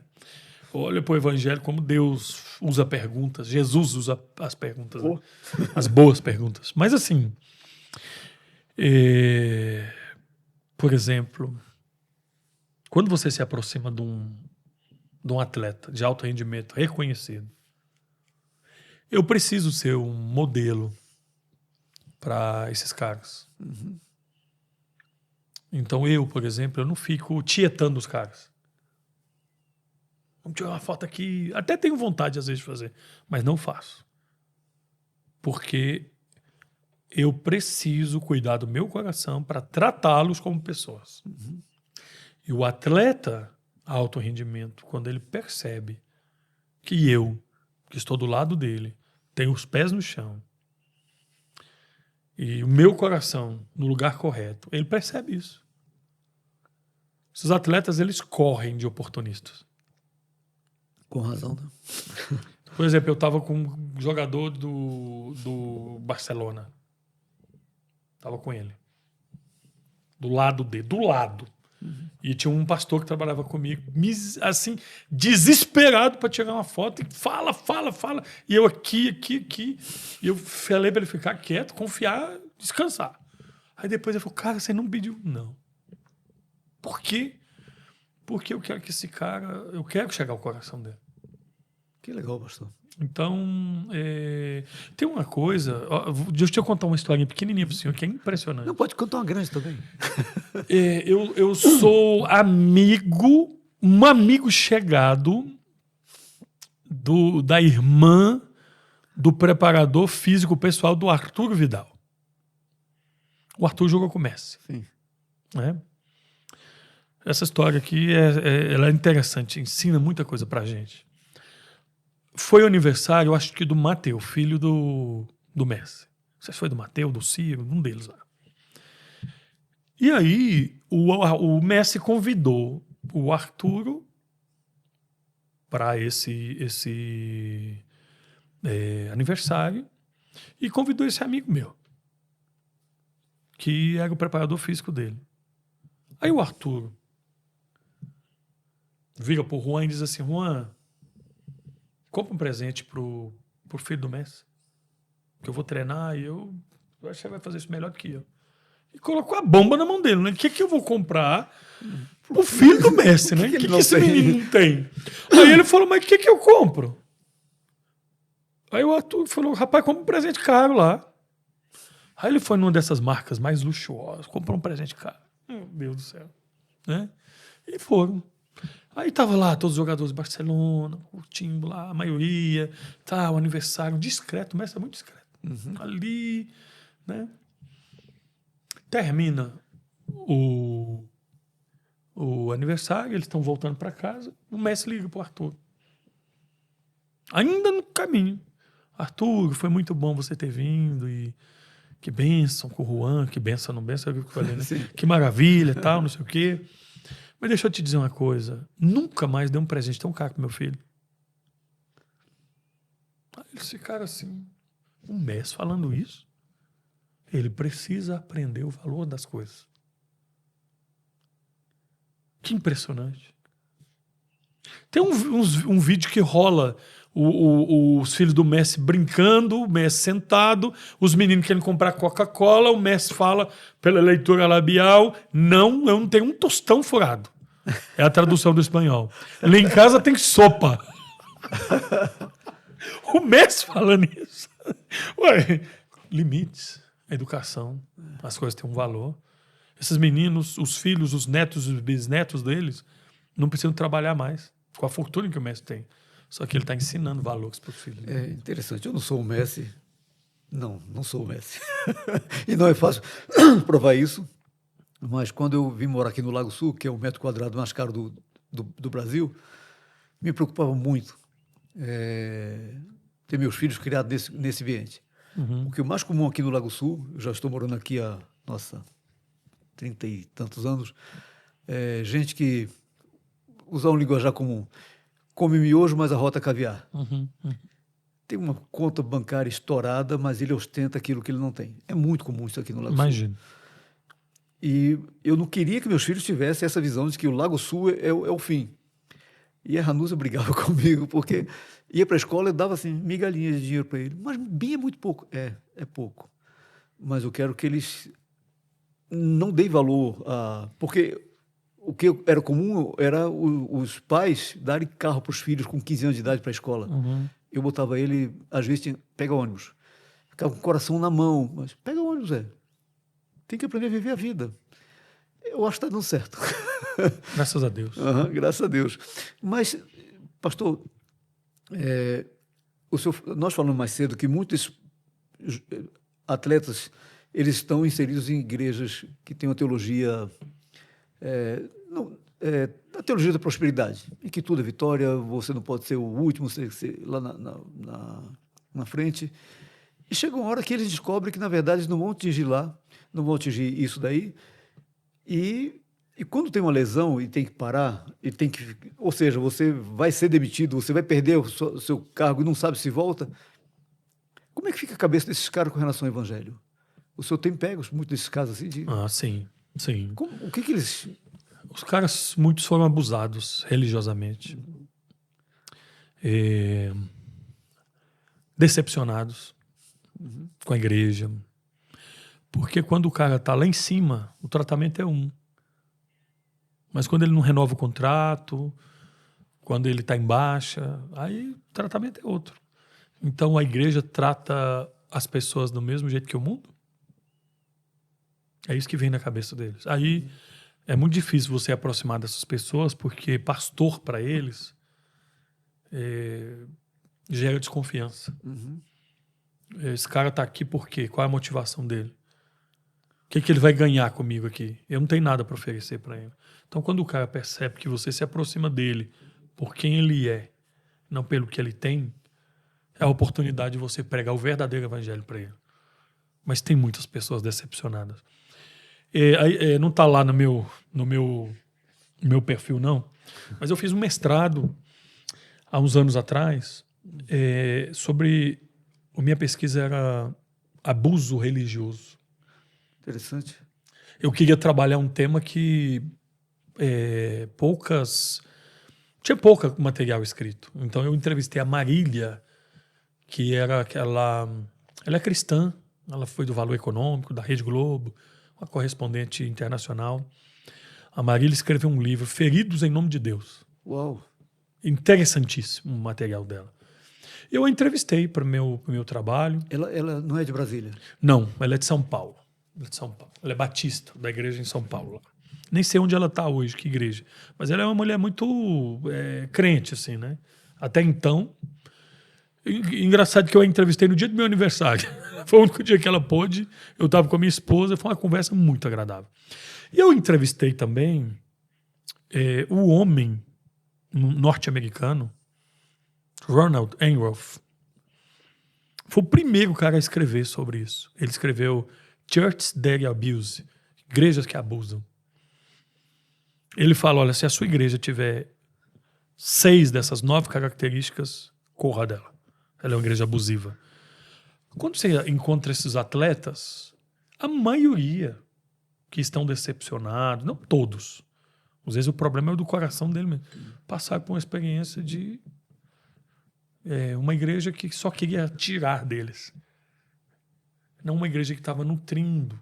Olha para o Evangelho como Deus usa perguntas, Jesus usa as perguntas, né? As boas perguntas. Mas assim, por exemplo, quando você se aproxima de um atleta de alto rendimento reconhecido, eu preciso ser um modelo para esses caras. Então eu, por exemplo, eu não fico tietando os caras. Vamos tirar uma foto aqui. Até tenho vontade, às vezes, de fazer, mas não faço. Porque eu preciso cuidar do meu coração para tratá-los como pessoas. E o atleta alto rendimento, quando ele percebe que eu, que estou do lado dele, tenho os pés no chão e o meu coração no lugar correto, ele percebe isso. Esses atletas, eles correm de oportunistas. Com razão, né? Por exemplo, eu estava com um jogador do Barcelona. Estava com ele. Do lado dele. Do lado. E tinha um pastor que trabalhava comigo, assim, desesperado para tirar uma foto. E fala. E eu aqui. E eu falei para ele ficar quieto, confiar, descansar. Aí depois ele falou, cara, você não pediu? Não. Por quê? Porque eu quero que esse cara... Eu quero chegar ao coração dele. Que legal, pastor. Então, tem uma coisa... Deixa eu contar uma historinha pequenininha para o senhor, que é impressionante. Não, pode contar uma grande também. Eu sou um amigo chegado da irmã do preparador físico pessoal do Arthur Vidal. O Arthur jogou com o Messi. Sim. Né? Essa história aqui ela é interessante, ensina muita coisa pra gente. Foi o aniversário, eu acho que do Mateu, filho do Messi. Não sei se foi do Mateu, do Ciro, um deles lá. E aí, o Messi convidou o Arturo para esse aniversário e convidou esse amigo meu, que era o preparador físico dele. Aí o Arturo vira pro Juan e diz assim, Juan, compra um presente pro filho do Messi, que eu vou treinar e eu acho que você vai fazer isso melhor do que eu. E colocou a bomba na mão dele, né? O que eu vou comprar pro filho do Messi, né? O que esse menino tem? Aí ele falou, mas o que eu compro? Aí o Arthur falou, rapaz, compra um presente caro lá. Aí ele foi numa dessas marcas mais luxuosas, comprou um presente caro. Meu Deus do céu. Né? E foram. Aí tava lá todos os jogadores de Barcelona, curtindo lá, a maioria, o aniversário, discreto, o Messi é muito discreto. Ali, né? Termina o aniversário, eles estão voltando para casa, o Messi liga pro Arthur. Ainda no caminho. Arthur, foi muito bom você ter vindo e que bênção com o Juan, que bênção, não bênção, eu falei, né? Que maravilha, tal, não sei o quê. Mas deixa eu te dizer uma coisa. Nunca mais dei um presente tão caro pro meu filho. Aí eles ficaram assim, um mês falando isso. Ele precisa aprender o valor das coisas. Que impressionante. Tem um vídeo que rola os filhos do Messi brincando, o Messi sentado, os meninos querem comprar Coca-Cola, o Messi fala pela leitura labial, não, eu não tenho um tostão furado. É a tradução do espanhol. Lá em casa tem sopa. O Messi falando isso. Ué, limites, educação, as coisas têm um valor. Esses meninos, os filhos, os netos, os bisnetos deles, não precisam trabalhar mais com a fortuna que o Messi tem. Só que ele está ensinando valores para os filhos. É interessante. Eu não sou o Messi. Não sou o Messi. E não é fácil provar isso. Mas quando eu vim morar aqui no Lago Sul, que é o metro quadrado mais caro do Brasil, me preocupava muito ter meus filhos criados nesse ambiente. Uhum. O que é mais comum aqui no Lago Sul, eu já estou morando aqui há, 30 e tantos anos, gente que usar um linguajar comum, come miojo, mas arrota caviar. Uhum. Tem uma conta bancária estourada, mas ele ostenta aquilo que ele não tem. É muito comum isso aqui no Lago Sul. Imagino. E eu não queria que meus filhos tivessem essa visão de que o Lago Sul é o fim. E a Ranusa brigava comigo, porque ia para a escola e dava assim, migalhinhas de dinheiro para ele. Mas bem é muito pouco. É pouco. Mas eu quero que eles não deem valor a... Porque o que era comum era os pais darem carro para os filhos com 15 anos de idade para a escola. Uhum. Eu botava ele, às vezes, pega ônibus. Ficava com o coração na mão. Mas pega ônibus, tem que aprender a viver a vida. Eu acho que está dando certo. Graças a Deus. Uhum, graças a Deus. Mas, pastor, nós falamos mais cedo que muitos atletas eles estão inseridos em igrejas que têm uma teologia... a teologia da prosperidade, em que tudo é vitória, você não pode ser o último, você tem que ser lá na frente. E chega uma hora que eles descobrem que, na verdade, eles não vão atingir lá, não vão atingir isso daí. E quando tem uma lesão e tem que parar, ou seja, você vai ser demitido, você vai perder o seu cargo e não sabe se volta, como é que fica a cabeça desses caras com relação ao evangelho? O senhor tem pegos muitos desses casos assim? Sim, sim. O que eles... Os caras, muitos foram abusados religiosamente. Decepcionados com a igreja. Porque quando o cara está lá em cima, o tratamento é um. Mas quando ele não renova o contrato, quando ele está em baixa, aí o tratamento é outro. Então a igreja trata as pessoas do mesmo jeito que o mundo? É isso que vem na cabeça deles. Aí é muito difícil você aproximar dessas pessoas, porque pastor para eles gera desconfiança. Uhum. Esse cara está aqui por quê? Qual é a motivação dele? O que ele vai ganhar comigo aqui? Eu não tenho nada para oferecer para ele. Então, quando o cara percebe que você se aproxima dele por quem ele é, não pelo que ele tem, é a oportunidade de você pregar o verdadeiro evangelho para ele. Mas tem muitas pessoas decepcionadas. Não está lá no meu perfil, não. Mas eu fiz um mestrado há uns anos atrás sobre... A minha pesquisa era abuso religioso. Interessante. Eu queria trabalhar um tema que tinha pouco material escrito. Então eu entrevistei a Marília, que era aquela... Ela é cristã, ela foi do Valor Econômico, da Rede Globo, uma correspondente internacional. A Marília escreveu um livro, Feridos em Nome de Deus. Uau! Interessantíssimo o material dela. Eu a entrevistei para o meu trabalho. Ela não é de Brasília? Não, ela é de São Paulo. Ela é batista, da igreja em São Paulo. Nem sei onde ela está hoje, que igreja. Mas ela é uma mulher muito crente, assim, né? Até então... Engraçado que eu a entrevistei no dia do meu aniversário. Foi o único dia que ela pôde. Eu estava com a minha esposa. Foi uma conversa muito agradável. E eu entrevistei também o homem norte-americano, Ronald Enroth. Foi o primeiro cara a escrever sobre isso. Ele escreveu Churches That Abuse, igrejas que abusam. Ele fala, olha, se a sua igreja tiver 6 dessas 9 características, corra dela. Ela é uma igreja abusiva. Quando você encontra esses atletas, a maioria que estão decepcionados, não todos, às vezes o problema é o do coração dele mesmo, passar por uma experiência de uma igreja que só queria tirar deles. Não uma igreja que estava nutrindo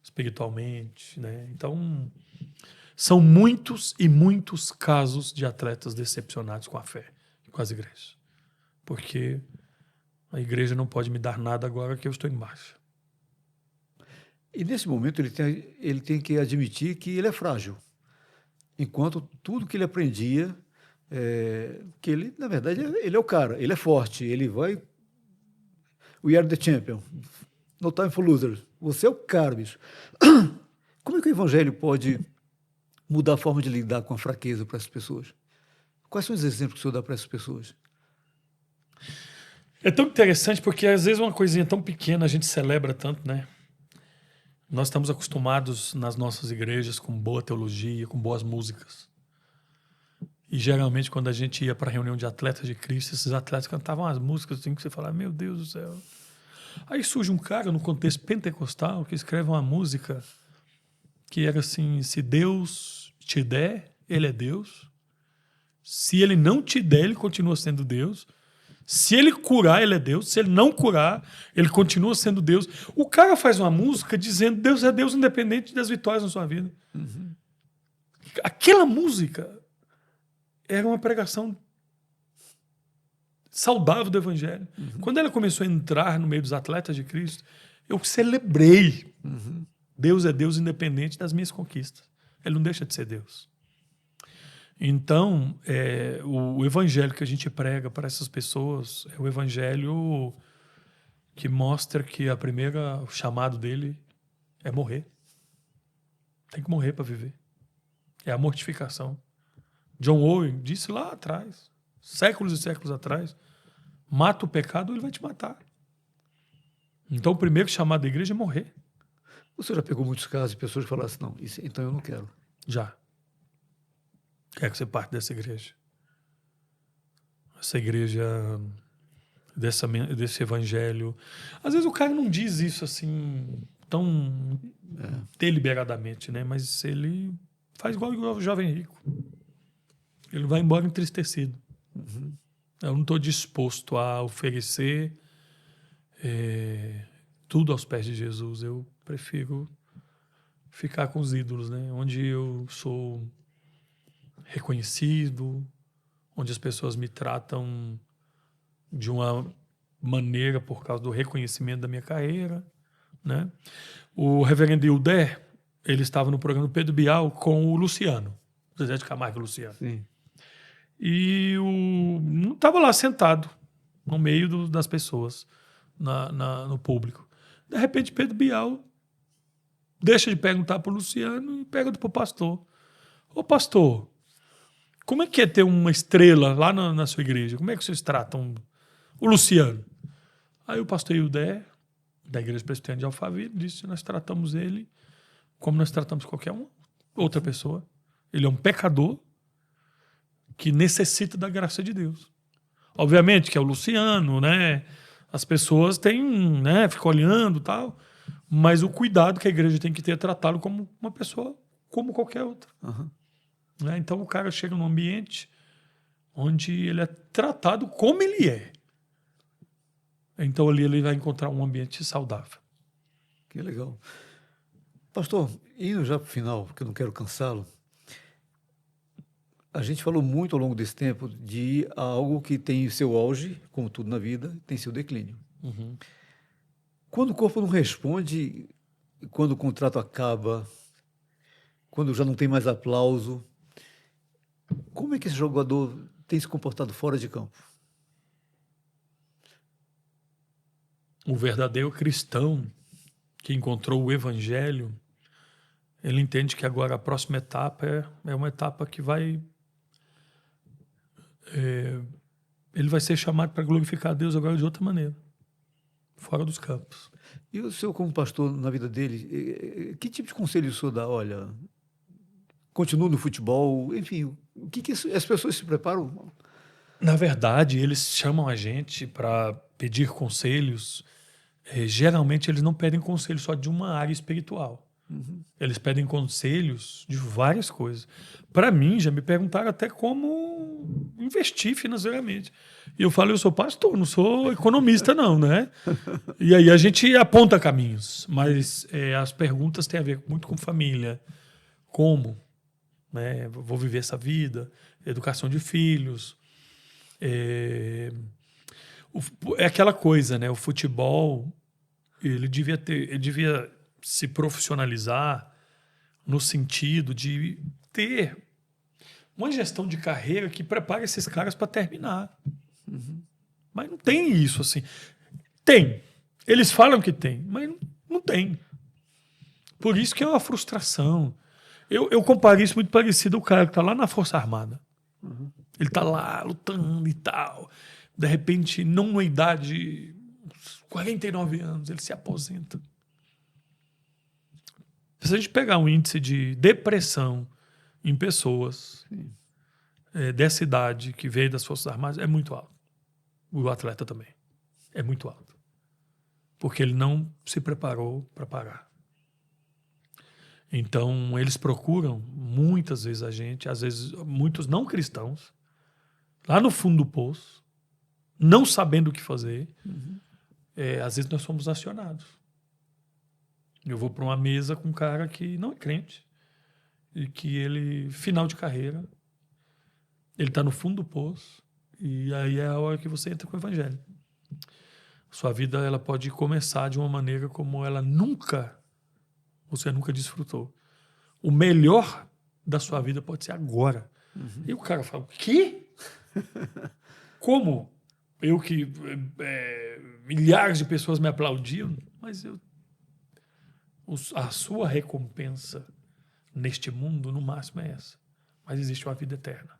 espiritualmente, né? Então, são muitos e muitos casos de atletas decepcionados com a fé, com as igrejas. Porque a igreja não pode me dar nada agora que eu estou embaixo. E nesse momento ele tem que admitir que ele é frágil. Enquanto tudo que ele aprendia, que ele, na verdade, ele é o cara, ele é forte, ele vai... We are the champion. No time for losers. Você é o cara, bicho. Como é que o evangelho pode mudar a forma de lidar com a fraqueza para essas pessoas? Quais são os exemplos que o senhor dá para essas pessoas? É tão interessante porque às vezes uma coisinha tão pequena a gente celebra tanto, né? Nós estamos acostumados nas nossas igrejas com boa teologia, com boas músicas. E geralmente quando a gente ia para a reunião de atletas de Cristo, esses atletas cantavam as músicas assim que você fala, meu Deus do céu. Aí surge um cara no contexto pentecostal que escreve uma música que era assim, se Deus te der, ele é Deus. Se ele não te der, ele continua sendo Deus. Se ele curar, ele é Deus. Se ele não curar, ele continua sendo Deus. O cara faz uma música dizendo Deus é Deus independente das vitórias na sua vida. Aquela música era uma pregação saudável do evangelho. Quando ela começou a entrar no meio dos atletas de Cristo, eu celebrei. Deus é Deus independente das minhas conquistas. Ele não deixa de ser Deus. Então, o evangelho que a gente prega para essas pessoas é o evangelho que mostra que o chamado dele é morrer. Tem que morrer para viver. É a mortificação. John Owen disse lá atrás, séculos e séculos atrás, mata o pecado, ele vai te matar. Então, o primeiro chamado da igreja é morrer. O senhor já pegou muitos casos de pessoas que falaram assim, não, então eu não quero. Já. Quer que você parte dessa igreja. Essa igreja, desse evangelho. Às vezes o cara não diz isso assim, tão deliberadamente, né? Mas ele faz igual o jovem rico. Ele vai embora entristecido. Eu não estou disposto a oferecer tudo aos pés de Jesus. Eu prefiro ficar com os ídolos, né? Onde eu sou reconhecido, onde as pessoas me tratam de uma maneira por causa do reconhecimento da minha carreira, né? O reverendo Hilder, ele estava no programa do Pedro Bial com o Luciano, Zezé de Camargo e Luciano. Sim. E não estava lá sentado no meio das pessoas, no público. De repente, Pedro Bial deixa de perguntar para o Luciano e pergunta para o pastor. Ô pastor, como é que é ter uma estrela lá na sua igreja? Como é que vocês tratam o Luciano? Aí o pastor Hilder, da Igreja Presbiteriana de Alphaville, disse, nós tratamos ele como nós tratamos qualquer outra pessoa. Ele é um pecador que necessita da graça de Deus. Obviamente que é o Luciano, né? As pessoas têm, né? Ficam olhando e tal, mas o cuidado que a igreja tem que ter é tratá-lo como uma pessoa, como qualquer outra. Né? Então o cara chega num ambiente onde ele é tratado como ele é. Então ali ele vai encontrar um ambiente saudável. Que legal. Pastor, indo já para o final, porque eu não quero cansá-lo, a gente falou muito ao longo desse tempo de algo que tem seu auge, como tudo na vida, tem seu declínio. Quando o corpo não responde, quando o contrato acaba, quando já não tem mais aplauso, como é que esse jogador tem se comportado fora de campo? O verdadeiro cristão que encontrou o evangelho, ele entende que agora a próxima etapa é uma etapa que ele vai ser chamado para glorificar a Deus agora de outra maneira, fora dos campos. E o senhor, como pastor, na vida dele, que tipo de conselho o senhor dá? Olha, continuam no futebol? Enfim, o que as pessoas se preparam? Na verdade, eles chamam a gente para pedir conselhos. Geralmente, eles não pedem conselho só de uma área espiritual. Eles pedem conselhos de várias coisas. Para mim, já me perguntaram até como investir financeiramente. E eu falo, eu sou pastor, não sou economista não, né? E aí a gente aponta caminhos. Mas as perguntas têm a ver muito com família. Como? Né? Vou viver essa vida? Educação de filhos. É aquela coisa, né? O futebol, ele devia se profissionalizar no sentido de ter uma gestão de carreira que prepare esses caras para terminar. Mas não tem isso assim. Tem. Eles falam que tem, mas não tem. Por isso que é uma frustração. Eu comparo isso muito parecido ao cara que está lá na Força Armada. Ele está lá lutando e tal. De repente, numa idade, 49 anos, ele se aposenta. Se a gente pegar um índice de depressão em pessoas dessa idade que veio das Forças Armadas, é muito alto. O atleta também. É muito alto. Porque ele não se preparou para parar. Então, eles procuram, muitas vezes a gente, às vezes muitos não cristãos, lá no fundo do poço, não sabendo o que fazer, às vezes nós somos acionados. Eu vou para uma mesa com um cara que não é crente e que ele, final de carreira, ele está no fundo do poço e aí é a hora que você entra com o evangelho. Sua vida ela pode começar de uma maneira como você nunca desfrutou. O melhor da sua vida pode ser agora. E o cara fala, o quê? Como? Eu que milhares de pessoas me aplaudiam, mas a sua recompensa neste mundo, no máximo, é essa. Mas existe uma vida eterna.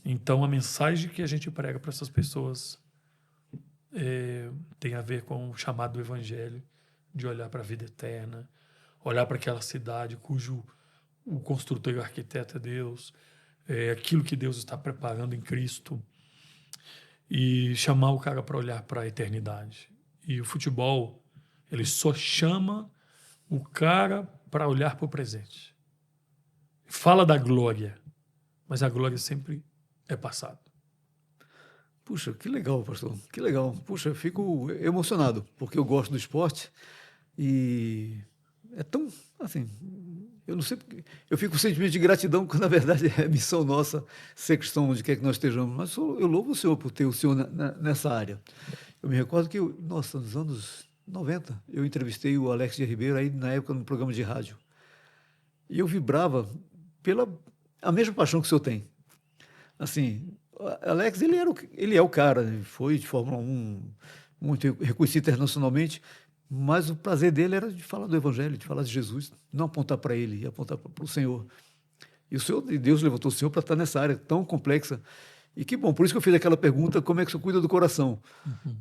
Então, a mensagem que a gente prega para essas pessoas tem a ver com o chamado do evangelho, de olhar para a vida eterna, olhar para aquela cidade cujo o construtor e o arquiteto é Deus, aquilo que Deus está preparando em Cristo, e chamar o cara para olhar para a eternidade. E o futebol, ele só chama o cara para olhar para o presente. Fala da glória, mas a glória sempre é passado. Puxa, que legal, pastor. Que legal. Puxa, eu fico emocionado, porque eu gosto do esporte e é tão, assim, eu não sei porque, eu fico com sentimento de gratidão, quando na verdade é missão nossa ser cristão onde quer que nós estejamos, mas eu louvo o Senhor por ter o Senhor nessa área. Eu me recordo que, nos anos 90, eu entrevistei o Alex de Ribeiro, aí na época no programa de rádio, e eu vibrava pela a mesma paixão que o Senhor tem. Assim, Alex, ele é o cara, ele foi de Fórmula 1, muito reconhecido internacionalmente, mas o prazer dele era de falar do Evangelho, de falar de Jesus, não apontar para ele, apontar para o Senhor. E Deus levantou o Senhor para estar nessa área tão complexa. E que bom, por isso que eu fiz aquela pergunta, como é que o Senhor cuida do coração?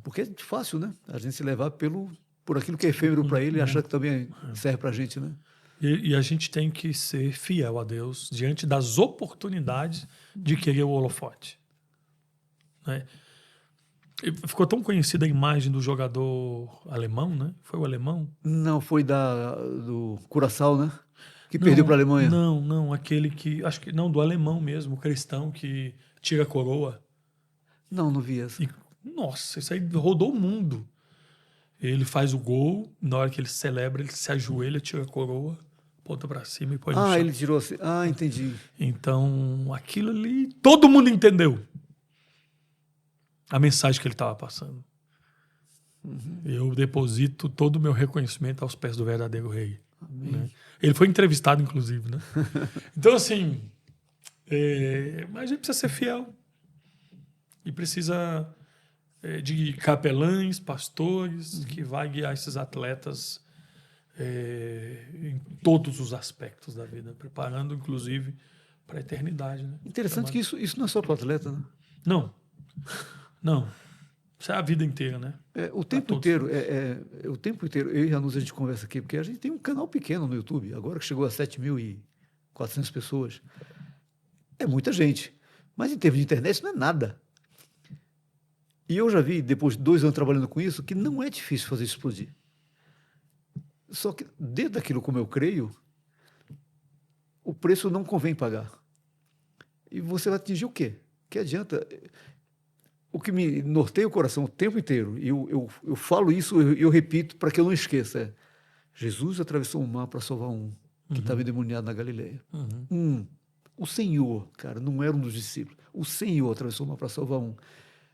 Porque é fácil, né? A gente se levar por aquilo que é efêmero para ele e achar que também serve para a gente, né? E a gente tem que ser fiel a Deus diante das oportunidades de querer o holofote. Né? Ficou tão conhecida a imagem do jogador alemão, né? Foi o alemão? Não, foi do Curaçao, né? Que perdeu para a Alemanha. Não, aquele que... Acho que não, do alemão mesmo, o cristão que tira a coroa. Não vi essa. Nossa, isso aí rodou o mundo. Ele faz o gol, na hora que ele celebra, ele se ajoelha, tira a coroa, ponta para cima e põe no chão. Ele tirou assim. Entendi. Então, aquilo ali, todo mundo entendeu a mensagem que ele estava passando. Eu deposito todo o meu reconhecimento aos pés do verdadeiro rei. Né? Ele foi entrevistado, inclusive. Né? Então, assim, mas a gente precisa ser fiel. E precisa de capelães, pastores, que vai guiar esses atletas em todos os aspectos da vida, preparando, inclusive, para a eternidade. Né? Interessante que isso não é só para o atleta, né? Não. Isso é a vida inteira, né? O tempo inteiro, o tempo inteiro, eu e a Janus, a gente conversa aqui, porque a gente tem um canal pequeno no YouTube, agora que chegou a 7.000 e 400 pessoas. É muita gente. Mas em termos de internet, isso não é nada. E eu já vi, depois de 2 anos trabalhando com isso, que não é difícil fazer isso explodir. Só que, dentro daquilo como eu creio, o preço não convém pagar. E você vai atingir o quê? Que adianta? O que me norteia o coração o tempo inteiro, e eu falo isso, eu repito para que eu não esqueça, é: Jesus atravessou o mar para salvar um que estava endemoniado na Galileia. O Senhor, cara, não era um dos discípulos. O Senhor atravessou o mar para salvar um.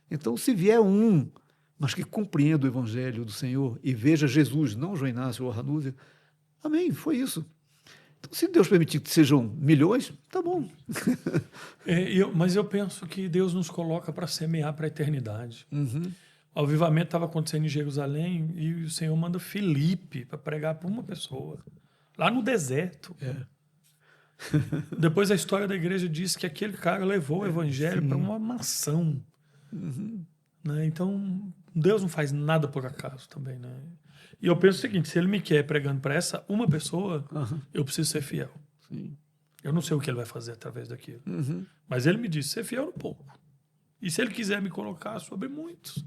Então, se vier um, mas que compreenda o evangelho do Senhor e veja Jesus, não João Inácio ou Ranúzia, amém, foi isso. Então, se Deus permitir que sejam milhões, tá bom. Mas eu penso que Deus nos coloca para semear para a eternidade. O avivamento estava acontecendo em Jerusalém e o Senhor manda Filipe para pregar para uma pessoa, lá no deserto. Depois a história da igreja diz que aquele cara levou o evangelho para uma nação. Né? Então, Deus não faz nada por acaso também. Né? E eu penso o seguinte: se ele me quer pregando para essa uma pessoa, eu preciso ser fiel. Eu não sei o que ele vai fazer através daquilo. Mas ele me disse: ser fiel no pouco. E se ele quiser me colocar sobre muitos,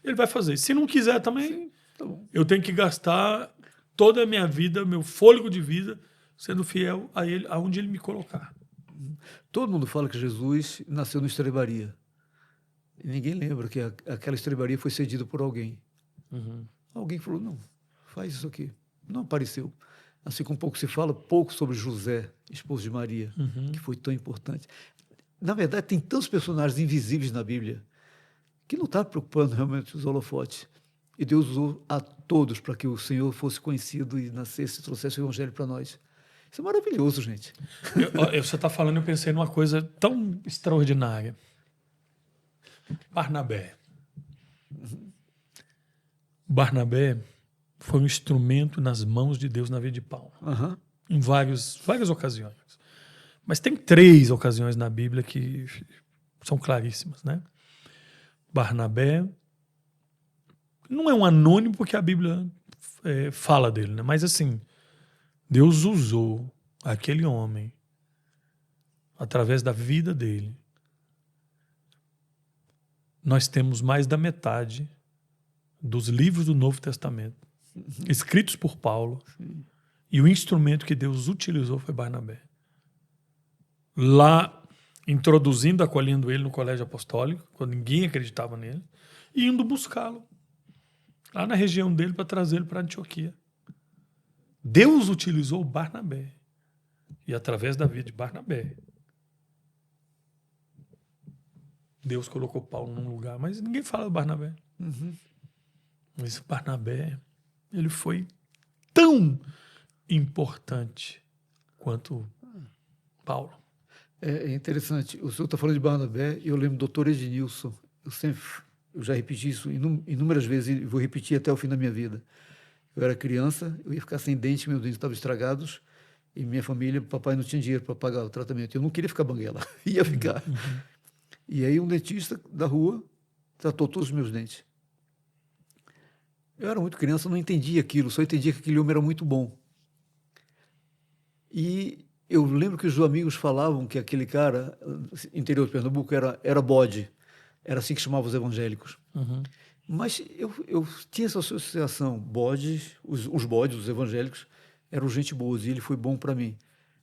ele vai fazer. Se não quiser também, tá bom. Eu tenho que gastar toda a minha vida, meu fôlego de vida, sendo fiel a ele, aonde ele me colocar. Todo mundo fala que Jesus nasceu no Estrebaria. E ninguém lembra que aquela estrebaria foi cedida por alguém. Alguém falou: não, faz isso aqui. Não apareceu. Assim como pouco se fala, pouco sobre José, esposo de Maria, que foi tão importante. Na verdade, tem tantos personagens invisíveis na Bíblia que não está preocupando realmente os holofotes. E Deus usou a todos para que o Senhor fosse conhecido e nascesse e trouxesse o evangelho para nós. Isso é maravilhoso, gente. Você está falando, eu pensei numa coisa tão extraordinária. Barnabé. Barnabé foi um instrumento nas mãos de Deus na vida de Paulo. Em várias ocasiões. Mas tem 3 ocasiões na Bíblia que são claríssimas, né? Barnabé não é um anônimo porque a Bíblia fala dele, né? Mas assim, Deus usou aquele homem através da vida dele. Nós temos mais da metade dos livros do Novo Testamento escritos por Paulo. E o instrumento que Deus utilizou foi Barnabé. Lá, introduzindo, acolhendo ele no colégio apostólico, quando ninguém acreditava nele, e indo buscá-lo lá na região dele para trazê-lo para Antioquia. Deus utilizou Barnabé. E através da vida de Barnabé, Deus colocou Paulo num lugar, mas ninguém fala do Barnabé. Mas Barnabé, ele foi tão importante quanto Paulo. É interessante. O senhor está falando de Barnabé e eu lembro do Dr. Ednilson. Eu já repeti isso inúmeras vezes e vou repetir até o fim da minha vida. Eu era criança, eu ia ficar sem dente, meus dentes estavam estragados e minha família, papai não tinha dinheiro para pagar o tratamento. Eu não queria ficar banguela, ia ficar. E aí um dentista da rua tratou todos os meus dentes. Eu era muito criança, não entendia aquilo, só entendia que aquele homem era muito bom. E eu lembro que os amigos falavam que aquele cara, interior de Pernambuco, era bode. Era assim que chamavam os evangélicos. Mas eu tinha essa associação. Bodes, os bodes, os evangélicos, eram gente boa e ele foi bom para mim.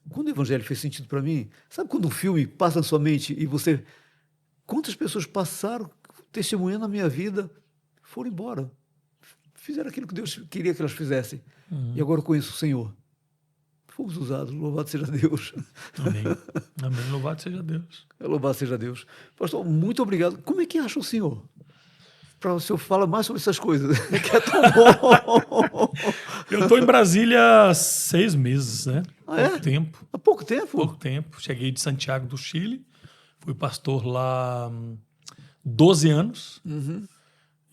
Quando o evangelho fez sentido para mim, sabe quando um filme passa na sua mente e você... Quantas pessoas passaram testemunhando a minha vida, foram embora, fizeram aquilo que Deus queria que elas fizessem. E agora eu conheço o Senhor. Fomos usados, louvado seja Deus. Amém. Amém. Louvado seja Deus. Louvado seja Deus. Pastor, muito obrigado. Como é que acha o senhor? Para o senhor falar mais sobre essas coisas, que é tão bom. Eu estou em Brasília há 6 meses, né? Pouco tempo. Há pouco tempo? Pouco tempo. Cheguei de Santiago do Chile, fui pastor lá 12 anos.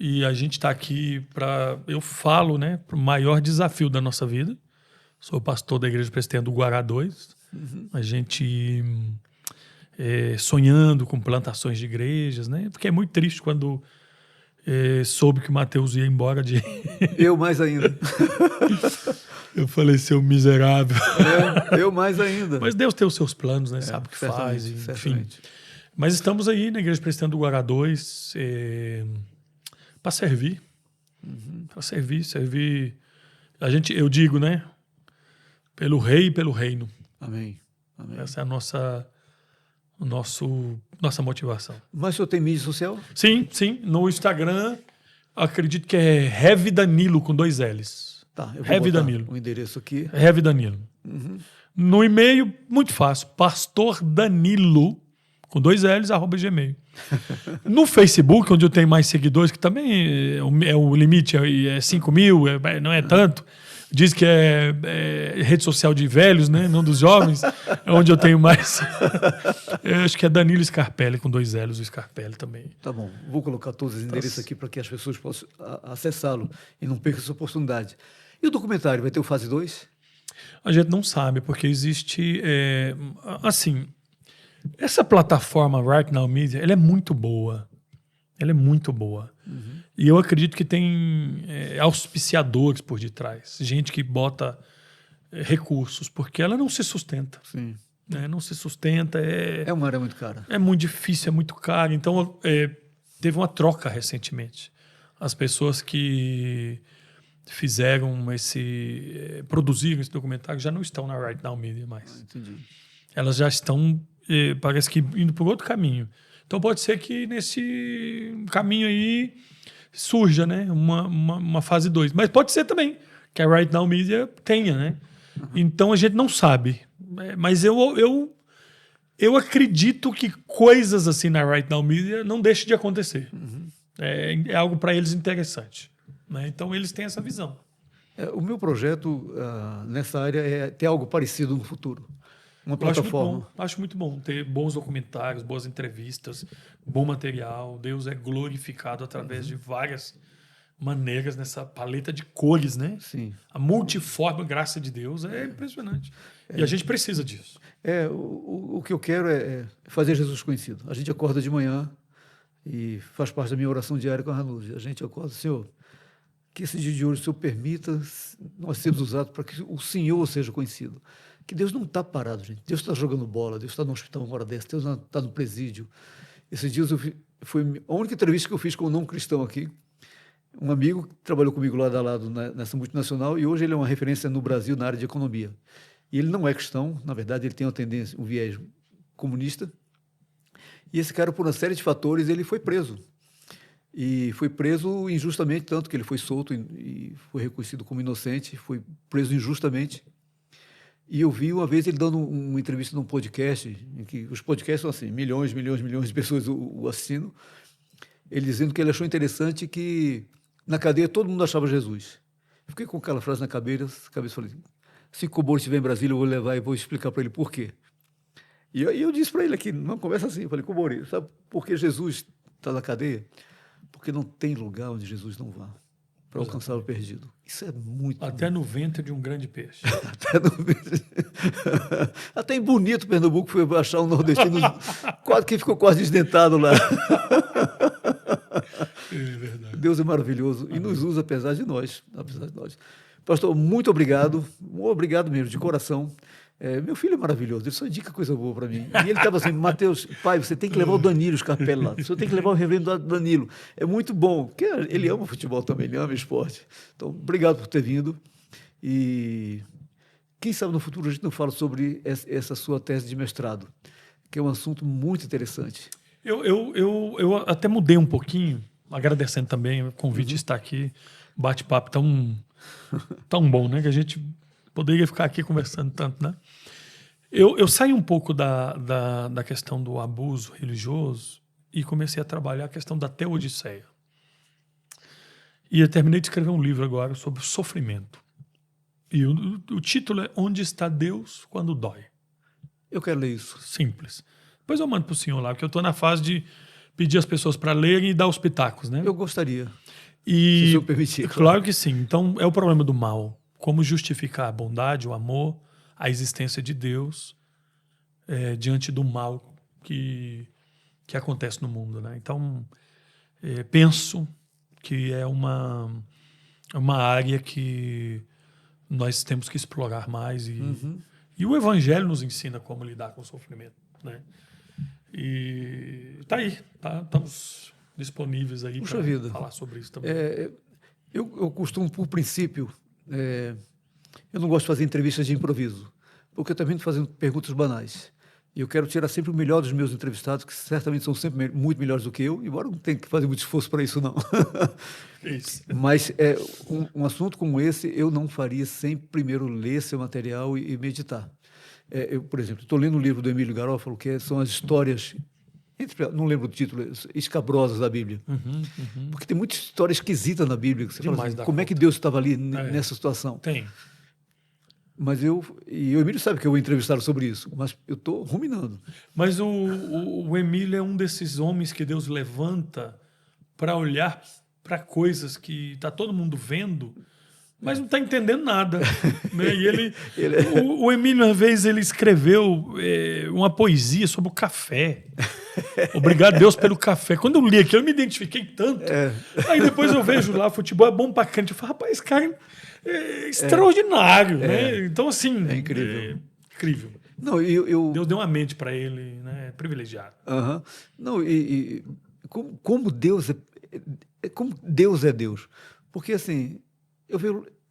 E a gente está aqui para, eu falo, né, para o maior desafio da nossa vida. Sou pastor da Igreja Presbiteriana do Guará 2. A gente sonhando com plantações de igrejas, né? Porque é muito triste quando soube que o Mateus ia embora de... Eu mais ainda. Eu falei, seu miserável. Eu mais ainda. Mas Deus tem os seus planos, né? Sabe o que faz, enfim. Certamente. Mas estamos aí na Igreja Presbiteriana do Guará 2 para servir. Para servir. Eu digo, né? Pelo rei e pelo reino. Amém. Amém. Essa é a nossa motivação. Mas o senhor tem mídia social? Sim. No Instagram, acredito que é Heavy Danilo com 2 L's. Tá, eu vou Heavy botar Danilo. o endereço aqui. Heavy Danilo. No e-mail, muito fácil. Pastor Danilo, com 2 L's, @gmail. No Facebook, onde eu tenho mais seguidores, que também o limite é 5 mil, não é tanto. Diz que é rede social de velhos, né? Não dos jovens. É onde eu tenho mais. Eu acho que é Danilo Scarpelli, com 2 L's, o Scarpelli também. Tá bom, vou colocar todos os endereços aqui para que as pessoas possam acessá-lo e não percam essa oportunidade. E o documentário, vai ter o fase 2? A gente não sabe, porque existe... assim, essa plataforma Right Now Media, ela é muito boa. Ela é muito boa. E eu acredito que tem auspiciadores por detrás. Gente que bota recursos, porque ela não se sustenta. Sim. Né? Não se sustenta. É uma área muito cara. É muito difícil, é muito caro. Então, teve uma troca recentemente. As pessoas que produziram esse documentário já não estão na Right Now Media mais. Entendi. Elas já estão, parece que, indo por outro caminho. Então pode ser que nesse caminho aí surja, né, uma fase 2. Mas pode ser também que a Right Now Media tenha, né? Então a gente não sabe. Mas eu acredito que coisas assim na Right Now Media não deixem de acontecer. É algo para eles interessante. Né? Então eles têm essa visão. O meu projeto nessa área é ter algo parecido no futuro. Uma plataforma. Acho muito bom ter bons documentários, boas entrevistas, bom material. Deus é glorificado através de várias maneiras nessa paleta de cores, né? Sim. A multiforme graça de Deus é impressionante. E a gente precisa disso. O que eu quero é fazer Jesus conhecido. A gente acorda de manhã e faz parte da minha oração diária com a Ranúzia. A gente acorda, Senhor, que esse dia de hoje o Senhor permita nós sermos usados para que o Senhor seja conhecido. Que Deus não está parado, gente. Deus está jogando bola, Deus está no hospital uma hora dessa, Deus está no presídio. Esses dias foi a única entrevista que eu fiz com um não cristão aqui. Um amigo que trabalhou comigo lado a lado nessa multinacional e hoje ele é uma referência no Brasil na área de economia. E ele não é cristão, na verdade ele tem uma tendência, um viés comunista. E esse cara, por uma série de fatores, ele foi preso. E foi preso injustamente, tanto que ele foi solto e foi reconhecido como inocente, foi preso injustamente. E eu vi uma vez ele dando uma entrevista num podcast, em que os podcasts são assim, milhões de pessoas o assistindo, ele dizendo que ele achou interessante que na cadeia todo mundo achava Jesus. Eu fiquei com aquela frase na cabeça falei, se o Cobori estiver em Brasília, eu vou levar e vou explicar para ele por quê. E eu disse para ele aqui, numa conversa assim, eu falei, Cobori, sabe por que Jesus está na cadeia? Porque não tem lugar onde Jesus não vá para alcançar o perdido. Isso é muito... Até no ventre de um grande peixe. Até em Bonito, Pernambuco, foi achar um nordestino que ficou quase desdentado lá. É verdade. Deus é maravilhoso e nos usa apesar de nós. Pastor, muito obrigado. Obrigado mesmo, de coração. Meu filho é maravilhoso, ele só indica coisa boa para mim. E ele estava assim, Mateus, pai, você tem que levar o Danilo Scarpelli lá, você tem que levar o reverendo Danilo. É muito bom, porque ele ama futebol também, ele ama esporte. Então, obrigado por ter vindo. E quem sabe no futuro a gente não fala sobre essa sua tese de mestrado, que é um assunto muito interessante. Eu até mudei um pouquinho, agradecendo também o convite de estar aqui, bate-papo tão bom, né? Que a gente poderia ficar aqui conversando tanto, né? Eu saí um pouco da questão do abuso religioso e comecei a trabalhar a questão da teodiceia. E eu terminei de escrever um livro agora sobre sofrimento. E o título é Onde está Deus quando dói? Eu quero ler isso. Simples. Depois eu mando para o senhor lá, porque eu estou na fase de pedir as pessoas para lerem e dar os pitacos, né? Eu gostaria, se o senhor permitir. Claro que sim. Então, é o problema do mal. Como justificar a bondade, o amor, a existência de Deus diante do mal que acontece no mundo, né? Então, penso que é uma área que nós temos que explorar mais. E o Evangelho nos ensina como lidar com o sofrimento, né? E tá aí, tá? Estamos disponíveis aí para falar sobre isso também. Eu costumo, por princípio, eu não gosto de fazer entrevistas de improviso, porque eu também estou fazendo perguntas banais. E eu quero tirar sempre o melhor dos meus entrevistados, que certamente são sempre muito melhores do que eu, embora não tenha que fazer muito esforço para isso, não. Isso. Mas um assunto como esse eu não faria sem primeiro ler seu material e meditar. Eu, por exemplo, estou lendo um livro do Emílio Garófalo, que são as histórias, não lembro o título, escabrosas da Bíblia. Porque tem muita história esquisita na Bíblia. Que você fala assim, como é que Deus estava ali nessa situação? Tem. Mas e o Emílio sabe que eu vou entrevistar sobre isso, mas eu estou ruminando. Mas o Emílio é um desses homens que Deus levanta para olhar para coisas que está todo mundo vendo, mas não está entendendo nada. Né? E o Emílio, uma vez, ele escreveu uma poesia sobre o café. Obrigado, Deus, pelo café. Quando eu li aquilo, eu me identifiquei tanto. Aí depois eu vejo lá, futebol é bom pra crente. Eu falo, rapaz, esse cara é extraordinário. Né? Então, assim... É incrível. Incrível. Não, Deus deu uma mente para ele, né? Privilegiado. Não, como Deus é Deus. Porque, assim,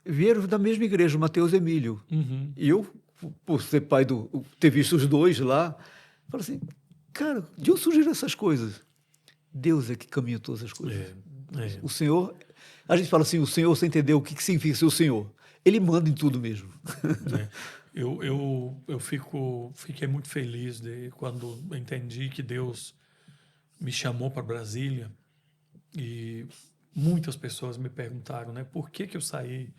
vieram da mesma igreja, Mateus e Emílio. E eu, por ser pai ter visto os dois lá, falo assim, cara, de onde surgiram essas coisas? Deus é que caminha todas as coisas. O Senhor, a gente fala assim, o Senhor, você entendeu o que significa ser o Senhor? Ele manda em tudo mesmo. Eu fiquei muito feliz quando entendi que Deus me chamou para Brasília e muitas pessoas me perguntaram, né, por que eu saí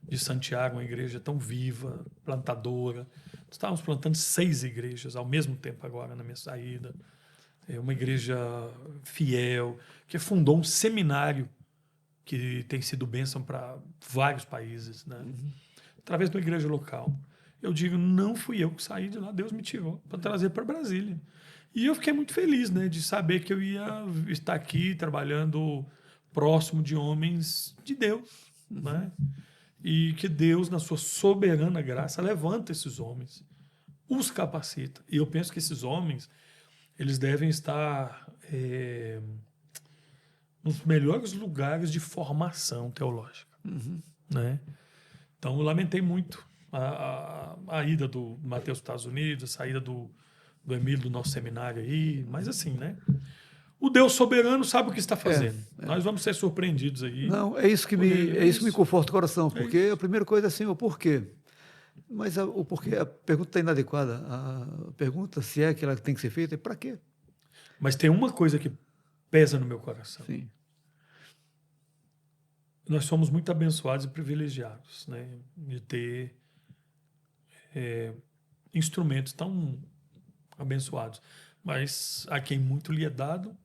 de Santiago, uma igreja tão viva, plantadora. Estávamos plantando 6 igrejas ao mesmo tempo agora na minha saída. Uma igreja fiel, que fundou um seminário que tem sido bênção para vários países, né? Através de uma igreja local. Eu digo, não fui eu que saí de lá, Deus me tirou para trazer para Brasília. E eu fiquei muito feliz, né, de saber que eu ia estar aqui trabalhando próximo de homens de Deus, né? E que Deus, na sua soberana graça, levanta esses homens, os capacita. E eu penso que esses homens, eles devem estar nos melhores lugares de formação teológica, né? Então, eu lamentei muito a ida do Mateus para os Estados Unidos, a saída do Emílio do nosso seminário aí, mas assim, né? O Deus soberano sabe o que está fazendo. Nós vamos ser surpreendidos aí. Não, é isso que me conforta o coração, porque a primeira coisa é assim, o porquê. Mas o porquê, a pergunta está inadequada. A pergunta, se é que ela tem que ser feita, é para quê? Mas tem uma coisa que pesa no meu coração. Sim. Nós somos muito abençoados e privilegiados, né, de ter instrumentos tão abençoados. Mas a quem muito lhe é dado,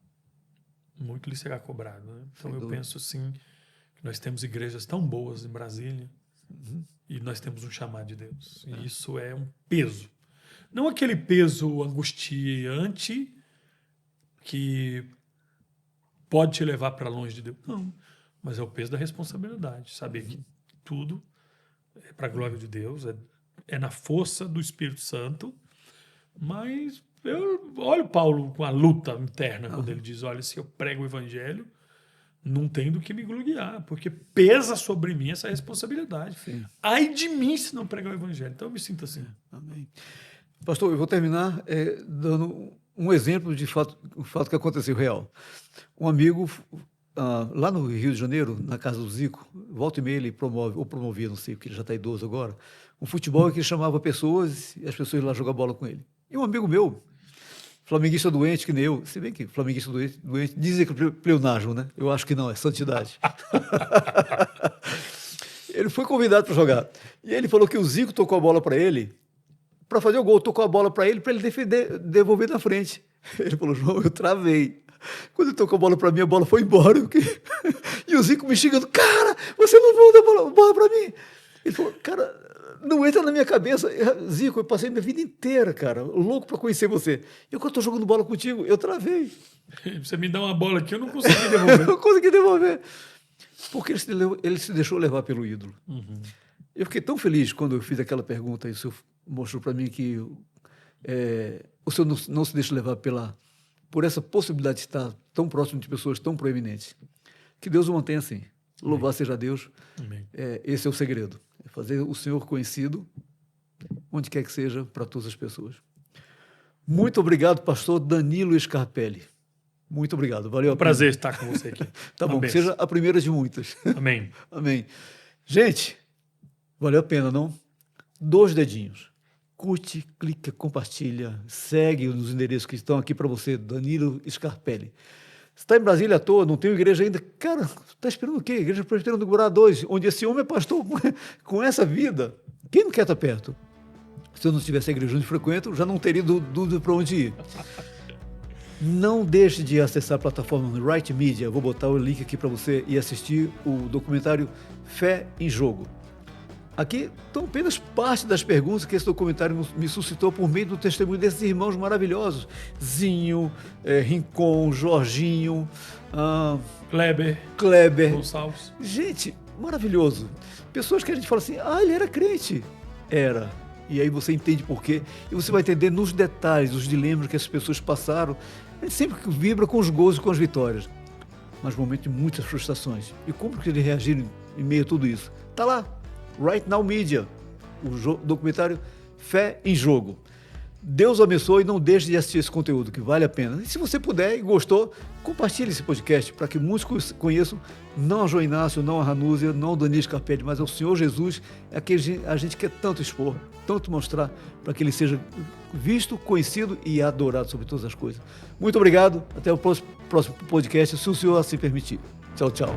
muito lhe será cobrado. Né? Então eu penso assim, que nós temos igrejas tão boas em Brasília e nós temos um chamado de Deus. E isso é um peso. Não aquele peso angustiante que pode te levar para longe de Deus. Não, mas é o peso da responsabilidade. Saber que tudo é para a glória de Deus, é na força do Espírito Santo, mas... Eu olho Paulo com a luta interna quando ele diz, olha, se eu prego o evangelho, não tem do que me gloriar, porque pesa sobre mim essa responsabilidade. Sim. Ai de mim se não pregar o evangelho. Então eu me sinto assim. Amém. Pastor, eu vou terminar dando um exemplo de um fato que aconteceu real. Um amigo, lá no Rio de Janeiro, na casa do Zico, volta e meia ele promovia, não sei, porque ele já está idoso agora, um futebol que ele chamava pessoas e as pessoas iam lá jogar bola com ele. E um amigo meu, flamenguista doente, que nem eu, se bem que flamenguista doente dizem que é pleonasmo, né? Eu acho que não, é santidade. Ele foi convidado para jogar. E ele falou que o Zico tocou a bola para ele, para fazer o gol, tocou a bola para ele defender, devolver na frente. Ele falou, João, eu travei. Quando ele tocou a bola para mim, a bola foi embora. E o Zico me xingando, cara, você não vai dar bola para mim. Ele falou, cara... Não entra na minha cabeça. Zico, eu passei minha vida inteira, cara, louco para conhecer você. E quando eu estou jogando bola contigo, eu travei. Você me dá uma bola aqui, eu não consegui devolver. Eu consegui devolver. Porque ele se deixou levar pelo ídolo. Eu fiquei tão feliz quando eu fiz aquela pergunta e o senhor mostrou para mim que o senhor não se deixa levar por essa possibilidade de estar tão próximo de pessoas tão proeminentes. Que Deus o mantenha assim. Louvado seja Deus. Amém. Esse é o segredo. É fazer o Senhor conhecido, onde quer que seja, para todas as pessoas. Muito obrigado, pastor Danilo Scarpelli. Muito obrigado. Valeu a pena. Prazer estar com você aqui. Tá Uma bom, que bênção. seja a primeira de muitas. Amém. Amém. Gente, valeu a pena, não? 2 dedinhos. Curte, clica, compartilha, segue nos endereços que estão aqui para você, Danilo Scarpelli. Você está em Brasília à toa, não tem igreja ainda? Cara, está esperando o quê? Igreja Presbiteriana do Guará 2, onde esse homem é pastor com essa vida. Quem não quer estar perto? Se eu não tivesse a igreja onde frequento, já não teria dúvida para onde ir. Não deixe de acessar a plataforma Right Media. Eu vou botar o link aqui para você e assistir o documentário Fé em Jogo. Aqui estão apenas parte das perguntas que esse documentário me suscitou por meio do testemunho desses irmãos maravilhosos. Zinho, Rincon, Jorginho, Kleber. Gonçalves. Gente, maravilhoso. Pessoas que a gente fala assim, ele era crente. Era. E aí você entende por quê. E você vai entender nos detalhes, os dilemas que essas pessoas passaram. A gente sempre vibra com os gols e com as vitórias. Mas momentos de muitas frustrações. E como que eles reagiram em meio a tudo isso? Está lá. Right Now Media, o documentário Fé em Jogo. Deus abençoe e não deixe de assistir esse conteúdo, que vale a pena. E se você puder e gostou, compartilhe esse podcast para que muitos conheçam, não a João Inácio, não a Ranúzia, não o Danilo Scarpelli, mas ao Senhor Jesus, é aquele a gente quer tanto expor, tanto mostrar, para que ele seja visto, conhecido e adorado sobre todas as coisas. Muito obrigado, até o próximo podcast, se o Senhor assim permitir. Tchau, tchau.